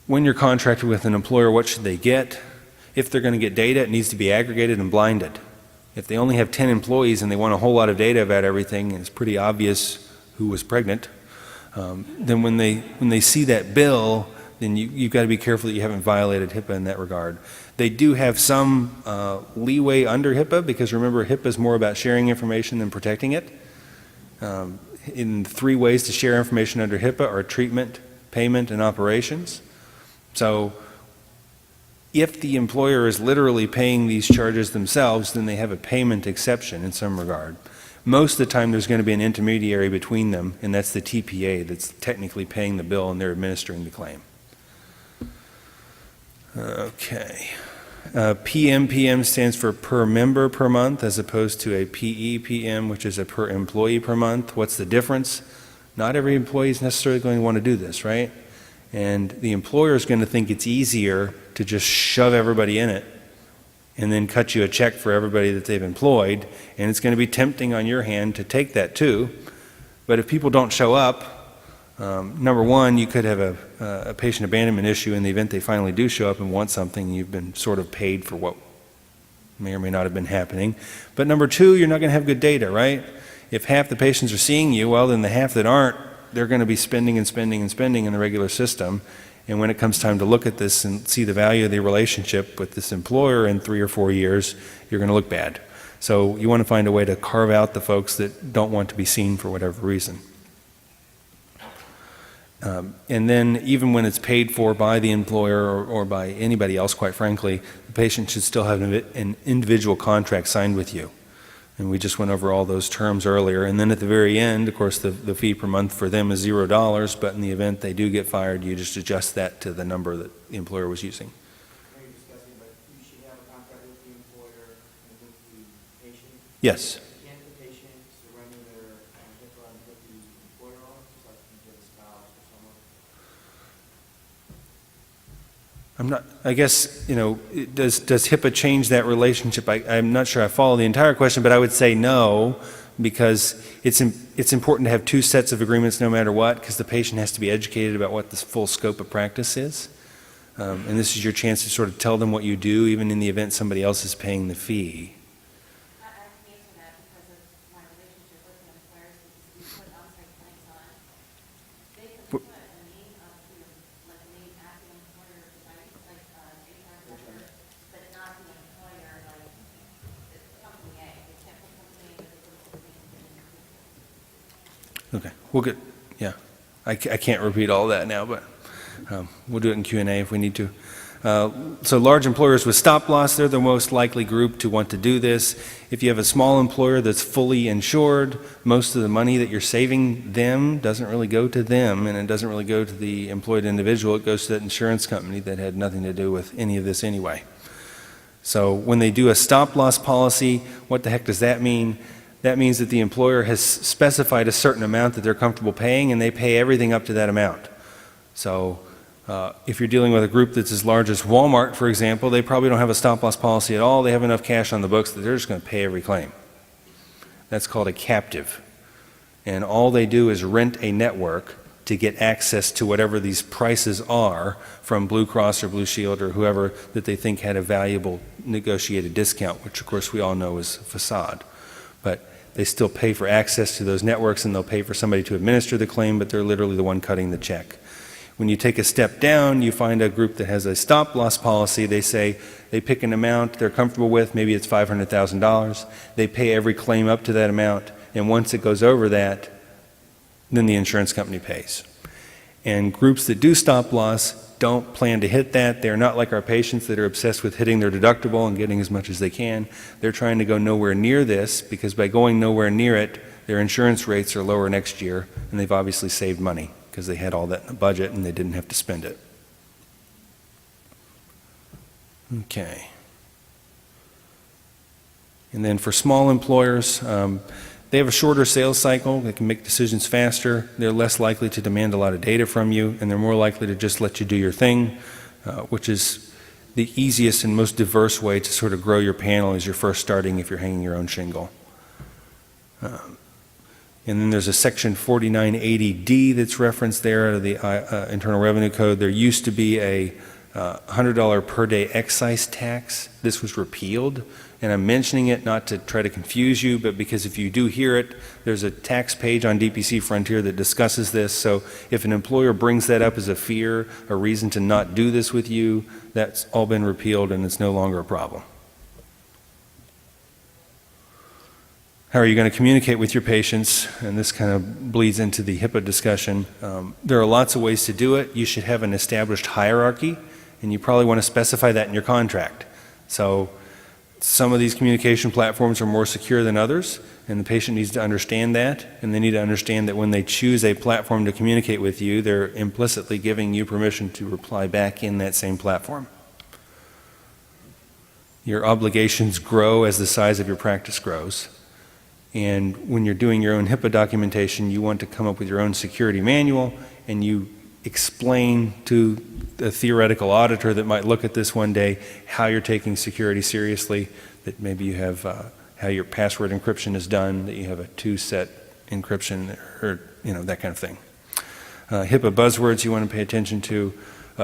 When you're contracted with an employer, what should they get? If they're going to get data, it needs to be aggregated and blinded. If they only have 10 employees and they want a whole lot of data about everything, and it's pretty obvious who was pregnant, then when they see that bill, then you've got to be careful that you haven't violated HIPAA in that regard. They do have some leeway under HIPAA, because remember, HIPAA is more about sharing information than protecting it. In 3 ways to share information under HIPAA are treatment, payment, and operations. So if the employer is literally paying these charges themselves, then they have a payment exception in some regard. Most of the time there's going to be an intermediary between them, and that's the TPA that's technically paying the bill and they're administering the claim. Okay. PMPM stands for per member per month, as opposed to a PEPM, which is a per employee per month. What's the difference? Not every employee is necessarily going to want to do this, right? And the employer is going to think it's easier to just shove everybody in it and then cut you a check for everybody that they've employed, and it's going to be tempting on your hand to take that too. But if people don't show up, number one, you could have a patient abandonment issue in the event they finally do show up and want something, and you've been sort of paid for what may or may not have been happening. But number two, you're not going to have good data, right? If half the patients are seeing you, well, then the half that aren't, they're going to be spending and spending and spending in the regular system. And when it comes time to look at this and see the value of the relationship with this employer in 3 or 4 years, you're going to look bad. So you want to find a way to carve out the folks that don't want to be seen for whatever reason. And then even when it's paid for by the employer or by anybody else, quite frankly, the patient should still have an individual contract signed with you. And we just went over all those terms earlier. And then at the very end, of course, the fee per month for them is $0, but in the event they do get fired, you just adjust that to the number that the employer was using. I know you're discussing, but you should have a contract with the employer and with the patient. Yes. Can the patient surrender their HIPAA and put the employer on, just like you did a spouse or someone? I guess, does HIPAA change that relationship? I'm not sure I follow the entire question, but I would say no, because it's important to have 2 sets of agreements no matter what, because the patient has to be educated about what the full scope of practice is. And this is your chance to sort of tell them what you do, even in the event somebody else is paying the fee. I can answer that because of my relationship with the employers, because we put outside claims on. They can put a name of like a name at the employer site, like HR director, but not the employer, like company A. They can't put company A, but they can put the name. Okay, we'll get, yeah. I can't repeat all that now, but we'll do it in Q&A if we need to. So large employers with stop loss, they're the most likely group to want to do this. If you have a small employer that's fully insured, most of the money that you're saving them doesn't really go to them, and it doesn't really go to the employed individual. It goes to that insurance company that had nothing to do with any of this anyway. So when they do a stop loss policy, what the heck does that mean? That means that the employer has specified a certain amount that they're comfortable paying, and they pay everything up to that amount. So if you're dealing with a group that's as large as Walmart, for example, they probably don't have a stop-loss policy at all. They have enough cash on the books that they're just going to pay every claim. That's called a captive. And all they do is rent a network to get access to whatever these prices are from Blue Cross or Blue Shield or whoever that they think had a valuable negotiated discount, which of course we all know is a facade. But they still pay for access to those networks, and they'll pay for somebody to administer the claim, but they're literally the one cutting the check. When you take a step down, you find a group that has a stop-loss policy. They say they pick an amount they're comfortable with, maybe it's $500,000. They pay every claim up to that amount, and once it goes over that, then the insurance company pays. And groups that do stop-loss don't plan to hit that. They're not like our patients that are obsessed with hitting their deductible and getting as much as they can. They're trying to go nowhere near this, because by going nowhere near it, their insurance rates are lower next year, and they've obviously saved money because they had all that in the budget and they didn't have to spend it. Okay. And then for small employers, they have a shorter sales cycle. They can make decisions faster. They're less likely to demand a lot of data from you, and they're more likely to just let you do your thing, which is the easiest and most diverse way to sort of grow your panel as you're first starting if you're hanging your own shingle. And then there's a section 4980D that's referenced there out of the Internal Revenue Code. There used to be a $100 per day excise tax. This was repealed, and I'm mentioning it not to try to confuse you, but because if you do hear it, there's a tax page on DPC Frontier that discusses this. So if an employer brings that up as a fear, a reason to not do this with you, that's all been repealed and it's no longer a problem. How are you going to communicate with your patients? And this kind of bleeds into the HIPAA discussion. There are lots of ways to do it. You should have an established hierarchy, and you probably want to specify that in your contract. So some of these communication platforms are more secure than others, and the patient needs to understand that, and they need to understand that when they choose a platform to communicate with you, they're implicitly giving you permission to reply back in that same platform. Your obligations grow as the size of your practice grows. And when you're doing your own HIPAA documentation, you want to come up with your own security manual, and you explain to the theoretical auditor that might look at this one day how you're taking security seriously, that maybe you have how your password encryption is done, that you have a two-set encryption, or that kind of thing. HIPAA buzzwords you want to pay attention to.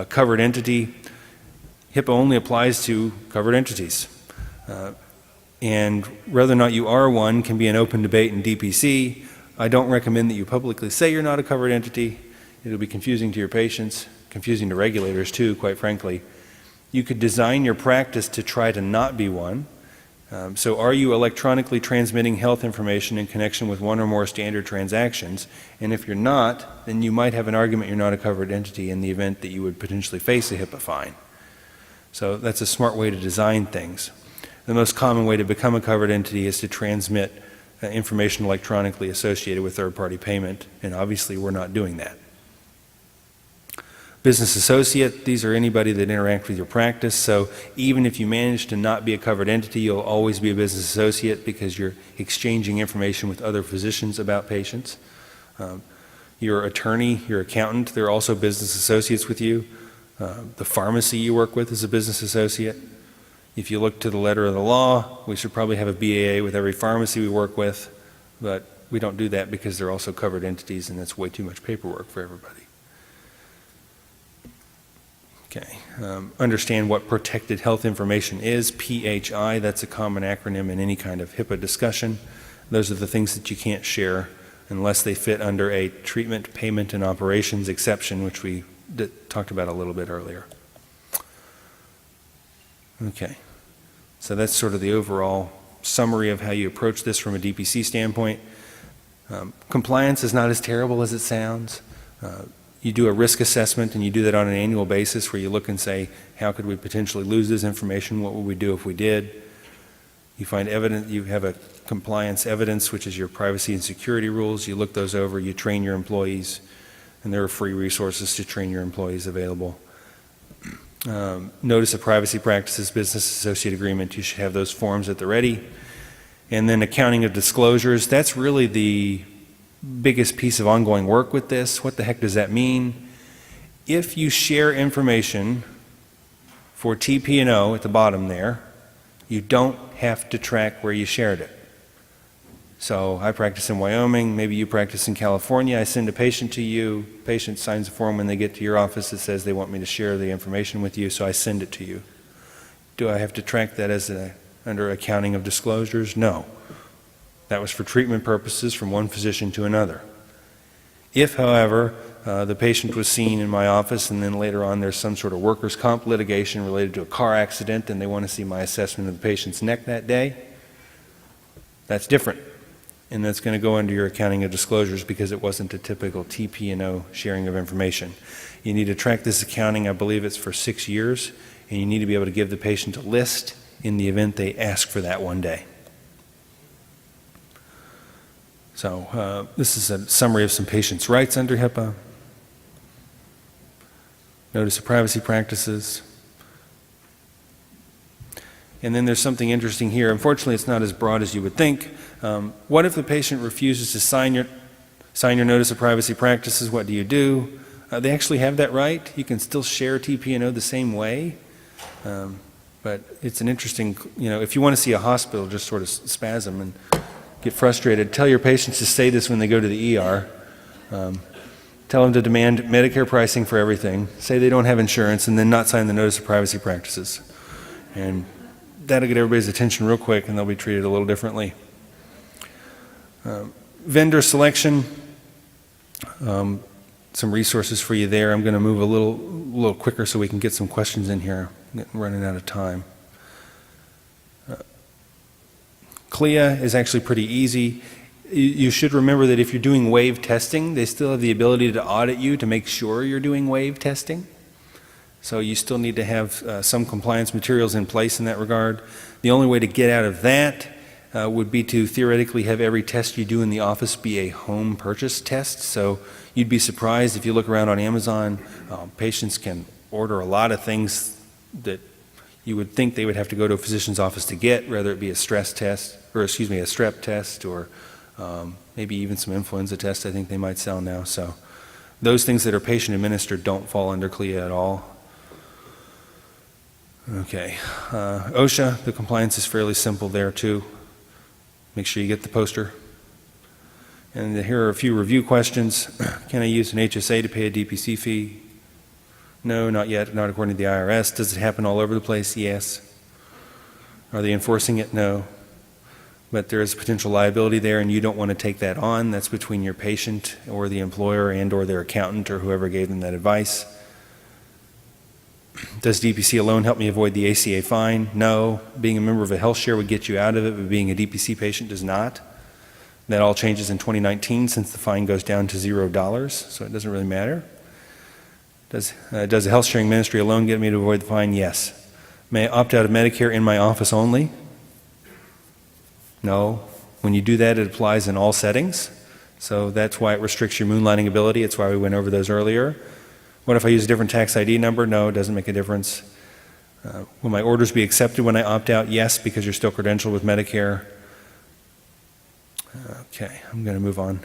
Covered entity. HIPAA only applies to covered entities. And whether or not you are one can be an open debate in DPC. I don't recommend that you publicly say you're not a covered entity. It'll be confusing to your patients, confusing to regulators too, quite frankly. You could design your practice to try to not be one. So are you electronically transmitting health information in connection with one or more standard transactions? And if you're not, then you might have an argument you're not a covered entity in the event that you would potentially face a HIPAA fine. So that's a smart way to design things. The most common way to become a covered entity is to transmit information electronically associated with third-party payment, and obviously we're not doing that. Business associate, these are anybody that interact with your practice, so even if you manage to not be a covered entity, you'll always be a business associate because you're exchanging information with other physicians about patients. Your attorney, your accountant, they're also business associates with you. The pharmacy you work with is a business associate. If you look to the letter of the law, we should probably have a BAA with every pharmacy we work with, but we don't do that because they're also covered entities, and that's way too much paperwork for everybody. Okay. Understand what protected health information is. PHI, that's a common acronym in any kind of HIPAA discussion. Those are the things that you can't share unless they fit under a treatment, payment, and operations exception, which we talked about a little bit earlier. Okay. So that's sort of the overall summary of how you approach this from a DPC standpoint. Compliance is not as terrible as it sounds. You do a risk assessment, and you do that on an annual basis where you look and say, how could we potentially lose this information? What would we do if we did? You find evidence, you have a compliance evidence, which is your privacy and security rules. You look those over, you train your employees, and there are free resources to train your employees available. Notice of privacy practices, business associate agreement, you should have those forms at the ready. And then accounting of disclosures, that's really the biggest piece of ongoing work with this. What the heck does that mean? If you share information for TP&O at the bottom there, you don't have to track where you shared it. So I practice in Wyoming, maybe you practice in California, I send a patient to you, patient signs a form when they get to your office that says they want me to share the information with you, so I send it to you. Do I have to track that as under accounting of disclosures? No. That was for treatment purposes from one physician to another. If, however, the patient was seen in my office and then later on there's some sort of workers' comp litigation related to a car accident and they want to see my assessment of the patient's neck that day, that's different. And that's going to go under your accounting of disclosures because it wasn't a typical TP&O sharing of information. You need to track this accounting, I believe it's for 6 years, and you need to be able to give the patient a list in the event they ask for that one day. So this is a summary of some patients' rights under HIPAA. Notice of privacy practices. And then there's something interesting here. Unfortunately, it's not as broad as you would think. What if the patient refuses to sign your notice of privacy practices? What do? They actually have that right. You can still share TP&O the same way. But it's an interesting, if you want to see a hospital just sort of spasm and get frustrated, tell your patients to say this when they go to the ER. Tell them to demand Medicare pricing for everything, say they don't have insurance, and then not sign the notice of privacy practices. And that'll get everybody's attention real quick, and they'll be treated a little differently. Vendor selection, some resources for you there. I'm going to move a little quicker so we can get some questions in here. I'm running out of time. CLIA is actually pretty easy. You should remember that if you're doing wave testing, they still have the ability to audit you to make sure you're doing wave testing. So you still need to have some compliance materials in place in that regard. The only way to get out of that would be to theoretically have every test you do in the office be a home purchase test. So you'd be surprised if you look around on Amazon, patients can order a lot of things that you would think they would have to go to a physician's office to get, whether it be a stress test, or a strep test, or maybe even some influenza tests I think they might sell now. So those things that are patient administered don't fall under CLIA at all. Okay, OSHA, the compliance is fairly simple there too. Make sure you get the poster. And here are a few review questions. Can I use an HSA to pay a DPC fee? No, not yet, not according to the IRS. Does it happen all over the place? Yes. Are they enforcing it? No. But there is potential liability there, and you don't want to take that on. That's between your patient or the employer and or their accountant or whoever gave them that advice. Does DPC alone help me avoid the ACA fine? No. Being a member of a health share would get you out of it, but being a DPC patient does not. That all changes in 2019 since the fine goes down to $0, so it doesn't really matter. Does the health sharing ministry alone get me to avoid the fine? Yes. May I opt out of Medicare in my office only? No. When you do that, it applies in all settings. So that's why it restricts your moonlighting ability. It's why we went over those earlier. What if I use a different tax ID number? No, it doesn't make a difference. Will my orders be accepted when I opt out? Yes, because you're still credentialed with Medicare. Okay, I'm going to move on.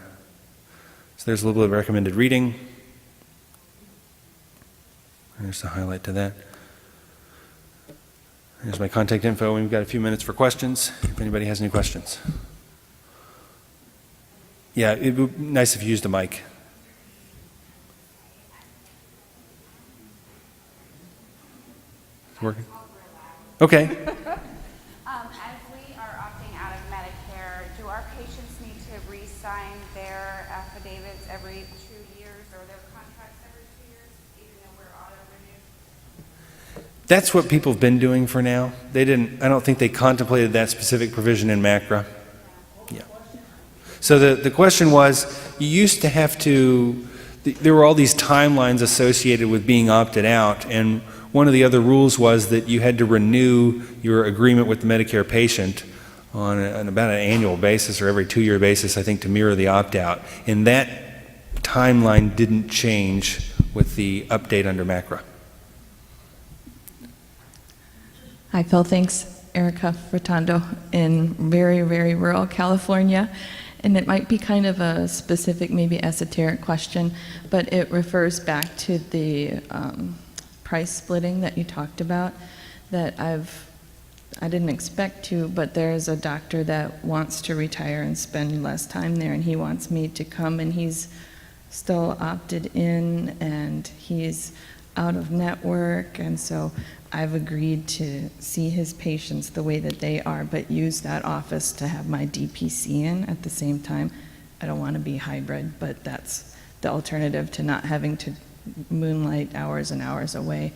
So there's a little bit of recommended reading. There's the highlight to that. There's my contact info. We've got a few minutes for questions, if anybody has any questions. Yeah, it would be nice if you used a mic. Working? Okay. As we are opting out of Medicare, do our patients need to re-sign their affidavits every 2 years or their contracts every 2 years, even though we're auto-renewed? That's what people have been doing for now. I don't think they contemplated that specific provision in MACRA. Yeah. So the question was, you used to have to, there were all these timelines associated with being opted out, and one of the other rules was that you had to renew your agreement with the Medicare patient on about an annual basis or every 2-year basis, I think, to mirror the opt-out. And that timeline didn't change with the update under MACRA. Hi, Phil. Thanks. Erica Furtado in very, very rural California. And it might be kind of a specific, maybe esoteric question, but it refers back to the price splitting that you talked about that I didn't expect to, but there's a doctor that wants to retire and spend less time there, and he wants me to come, and he's still opted in, and he's out of network, and so I've agreed to see his patients the way that they are, but use that office to have my DPC in at the same time. I don't want to be hybrid, but that's the alternative to not having to moonlight hours and hours away.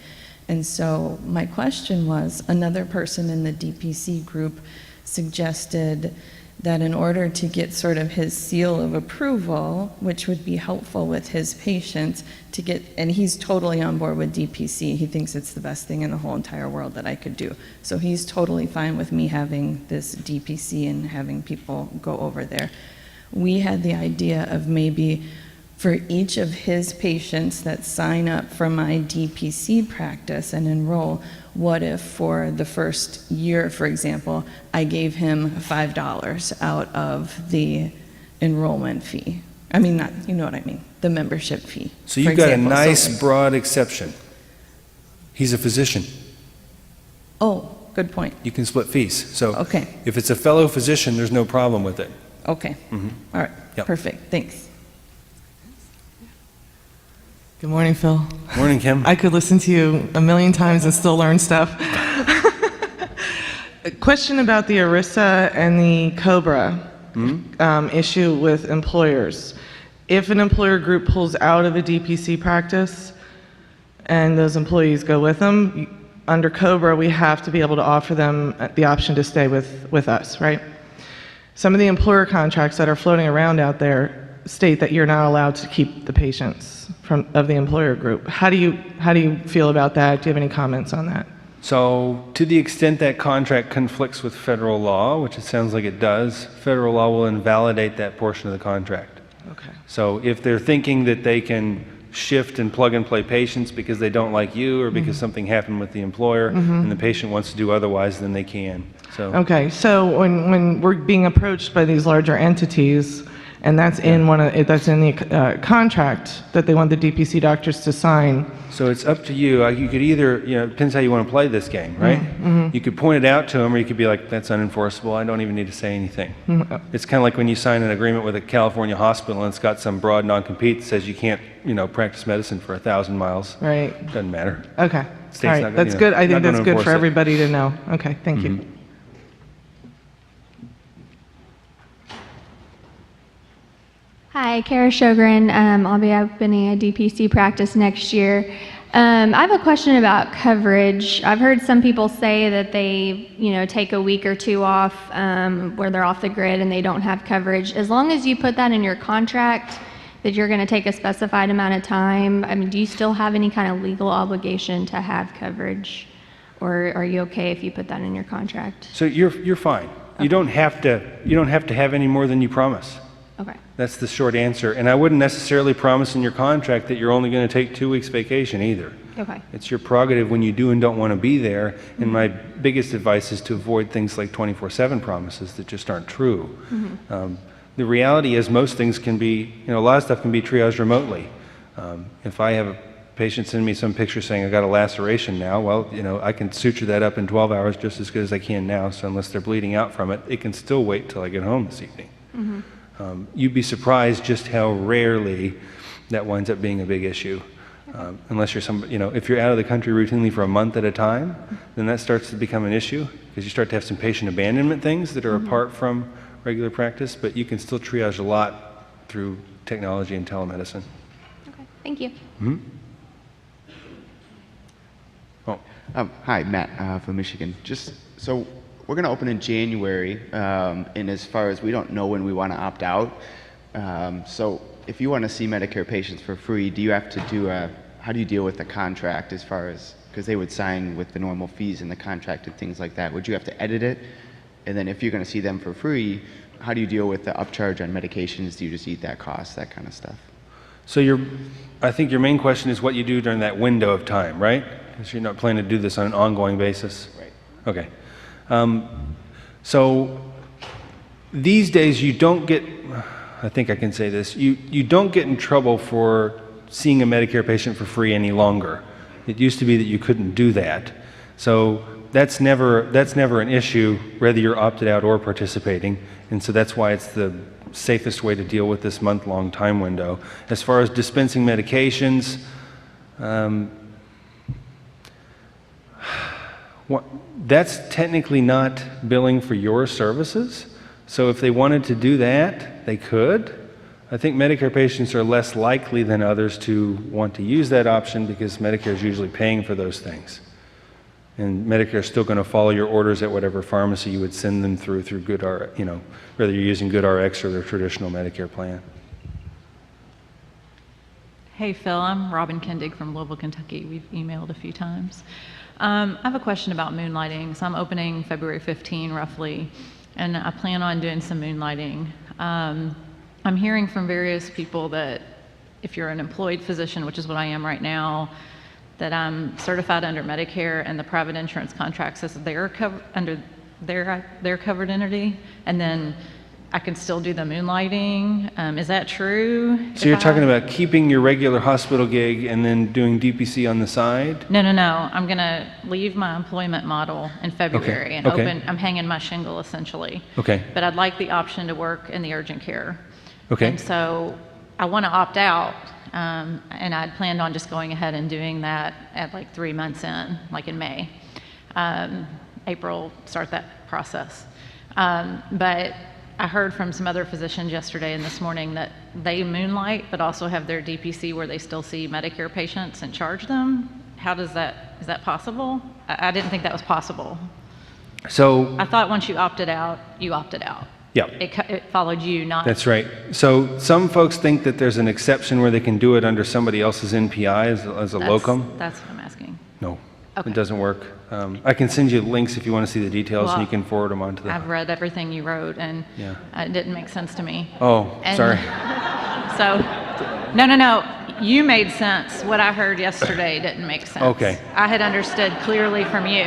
And so my question was, another person in the DPC group suggested that in order to get sort of his seal of approval, which would be helpful with his patients, to get, and he's totally on board with DPC. He thinks it's the best thing in the whole entire world that I could do. So he's totally fine with me having this DPC and having people go over there. We had the idea of maybe for each of his patients that sign up for my DPC practice and enroll, what if for the first year, for example, I gave him $5 out of the enrollment fee? I mean, not, you know what I mean, the membership fee. So for you've got a example. nice like- broad exception. He's a physician. Oh, good point. You can split fees. So Okay. if it's a fellow physician, there's no problem with it. Okay. All right, Yep. perfect, thanks. Good morning, Phil. Morning, Kim. I could listen to you a million times and still learn stuff. A question about the ERISA and the COBRA issue with employers. If an employer group pulls out of a DPC practice and those employees go with them, under COBRA, we have to be able to offer them the option to stay with us, right? Some of the employer contracts that are floating around out there state that you're not allowed to keep the patients of the employer group. How do you feel about that? Do you have any comments on that? So to the extent that contract conflicts with federal law, which it sounds like it does, federal law will invalidate that portion of the contract. Okay. So if they're thinking that they can shift and plug and play patients because they don't like you or because something happened with the employer and the patient wants to do otherwise, then they can. So Okay, so when we're being approached by these larger entities, and that's in that's in the contract that they want the DPC doctors to sign. So it's up to you. You could either, it depends how you want to play this game, right? You could point it out to them, or you could be like, that's unenforceable. I don't even need to say anything. It's kind of like when you sign an agreement with a California hospital and it's got some broad non-compete that says you can't, practice medicine for 1,000 miles. Right. Doesn't matter. Okay. State's All right. not gonna- That's good. I not think gonna that's good enforce for it. everybody to know. Okay. Thank you. Hi, Kara Sjogren. I'll be opening a DPC practice next year. I have a question about coverage. I've heard some people say that they, take a week or two off where they're off the grid and they don't have coverage. As long as you put that in your contract that you're going to take a specified amount of time, I mean, do you still have any kind of legal obligation to have coverage? Or are you okay if you put that in your contract? So you're fine. You don't have to have any more than you promise. Okay. That's the short answer. And I wouldn't necessarily promise in your contract that you're only going to take 2 weeks vacation either. Okay. It's your prerogative when you do and don't want to be there. And my biggest advice is to avoid things like 24/7 promises that just aren't true. The reality is most things can be, a lot of stuff can be triaged remotely. If I have a patient send me some picture saying I got a laceration now, well, I can suture that up in 12 hours just as good as I can now. So unless they're bleeding out from it, it can still wait till I get home this evening. You'd be surprised just how rarely that winds up being a big issue. Unless you're if you're out of the country routinely for a month at a time, then that starts to become an issue because you start to have some patient abandonment things that are apart from regular practice, but you can still triage a lot through technology and telemedicine. Okay. Thank you. Oh, Hi, Matt from Michigan. So we're going to open in January, and as far as we don't know when we want to opt out, so if you want to see Medicare patients for free, do you have to do how do you deal with the contract as far as, because they would sign with the normal fees in the contract and things like that. Would you have to edit it? And then if you're going to see them for free, how do you deal with the upcharge on medications? Do you just eat that cost, that kind of stuff? so I think your main question is what you do during that window of time, right? Because you're not planning to do this on an ongoing basis. Right. Okay. So these days you don't get, I think I can say this, you don't get in trouble for seeing a Medicare patient for free any longer. It used to be that you couldn't do that. So that's never an issue whether you're opted out or participating. And so that's why it's the safest way to deal with this month-long time window. As far as dispensing medications, that's technically not billing for your services. So if they wanted to do that, they could. I think Medicare patients are less likely than others to want to use that option because Medicare is usually paying for those things. And Medicare is still going to follow your orders at whatever pharmacy you would send them through GoodRx, whether you're using GoodRx or their traditional Medicare plan. Hey Phil, I'm Robin Kendig from Louisville, Kentucky. We've emailed a few times. I have a question about moonlighting. So I'm opening February 15 roughly, and I plan on doing some moonlighting. I'm hearing from various people that if you're an employed physician, which is what I am right now, that I'm certified under Medicare and the private insurance contract says they're under their covered entity, and then I can still do the moonlighting. Is that true? So you're talking about keeping your regular hospital gig and then doing DPC on the side? No. I'm going to leave my employment model in February and I'm hanging my shingle essentially. Okay. But I'd like the option to work in the urgent care. Okay. And so I want to opt out, and I'd planned on just going ahead and doing that at like 3 months in, like in May. April, start that process. But I heard from some other physicians yesterday and this morning that they moonlight, but also have their DPC where they still see Medicare patients and charge them. Is that possible? I didn't think that was possible. So I thought once you opted out, you opted out. yeah. It followed you, not. That's right. So some folks think that there's an exception where they can do it under somebody else's NPI as a locum. That's what I'm asking. No, Okay. it doesn't work. I can send you links if you want to see the details, and you can forward them on to I've read everything you wrote, and Yeah. it didn't make sense to me. Oh, And sorry. So, no. You made sense. What I heard yesterday didn't make sense. Okay. I had understood clearly from you,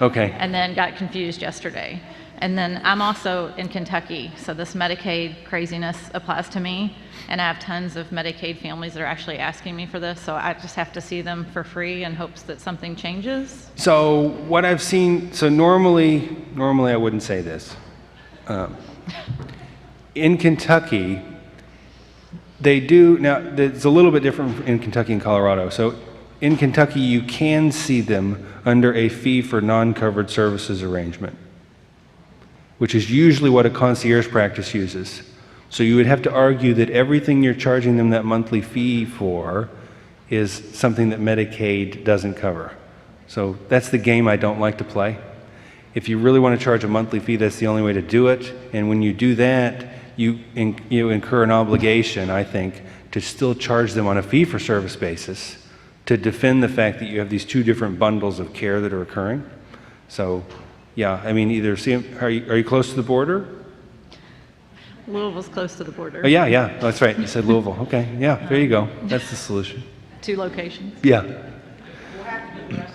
Okay. and then got confused yesterday. And then I'm also in Kentucky, so this Medicaid craziness applies to me, and I have tons of Medicaid families that are actually asking me for this, so I just have to see them for free in hopes that something changes. So what I've seen, so normally I wouldn't say this. In Kentucky, they do, now it's a little bit different in Kentucky and Colorado. So in Kentucky, you can see them under a fee for non-covered services arrangement, which is usually what a concierge practice uses. So you would have to argue that everything you're charging them that monthly fee for is something that Medicaid doesn't cover. So that's the game I don't like to play. If you really want to charge a monthly fee, that's the only way to do it. And when you do that, you incur an obligation, I think, to still charge them on a fee-for-service basis to defend the fact that you have these two different bundles of care that are occurring. So, yeah, I mean, either see, are you close to the border? Louisville's close to the border. Oh, yeah, that's right. You said Louisville. Okay, yeah, there you go. That's the solution. 2 locations. Yeah. We'll have to address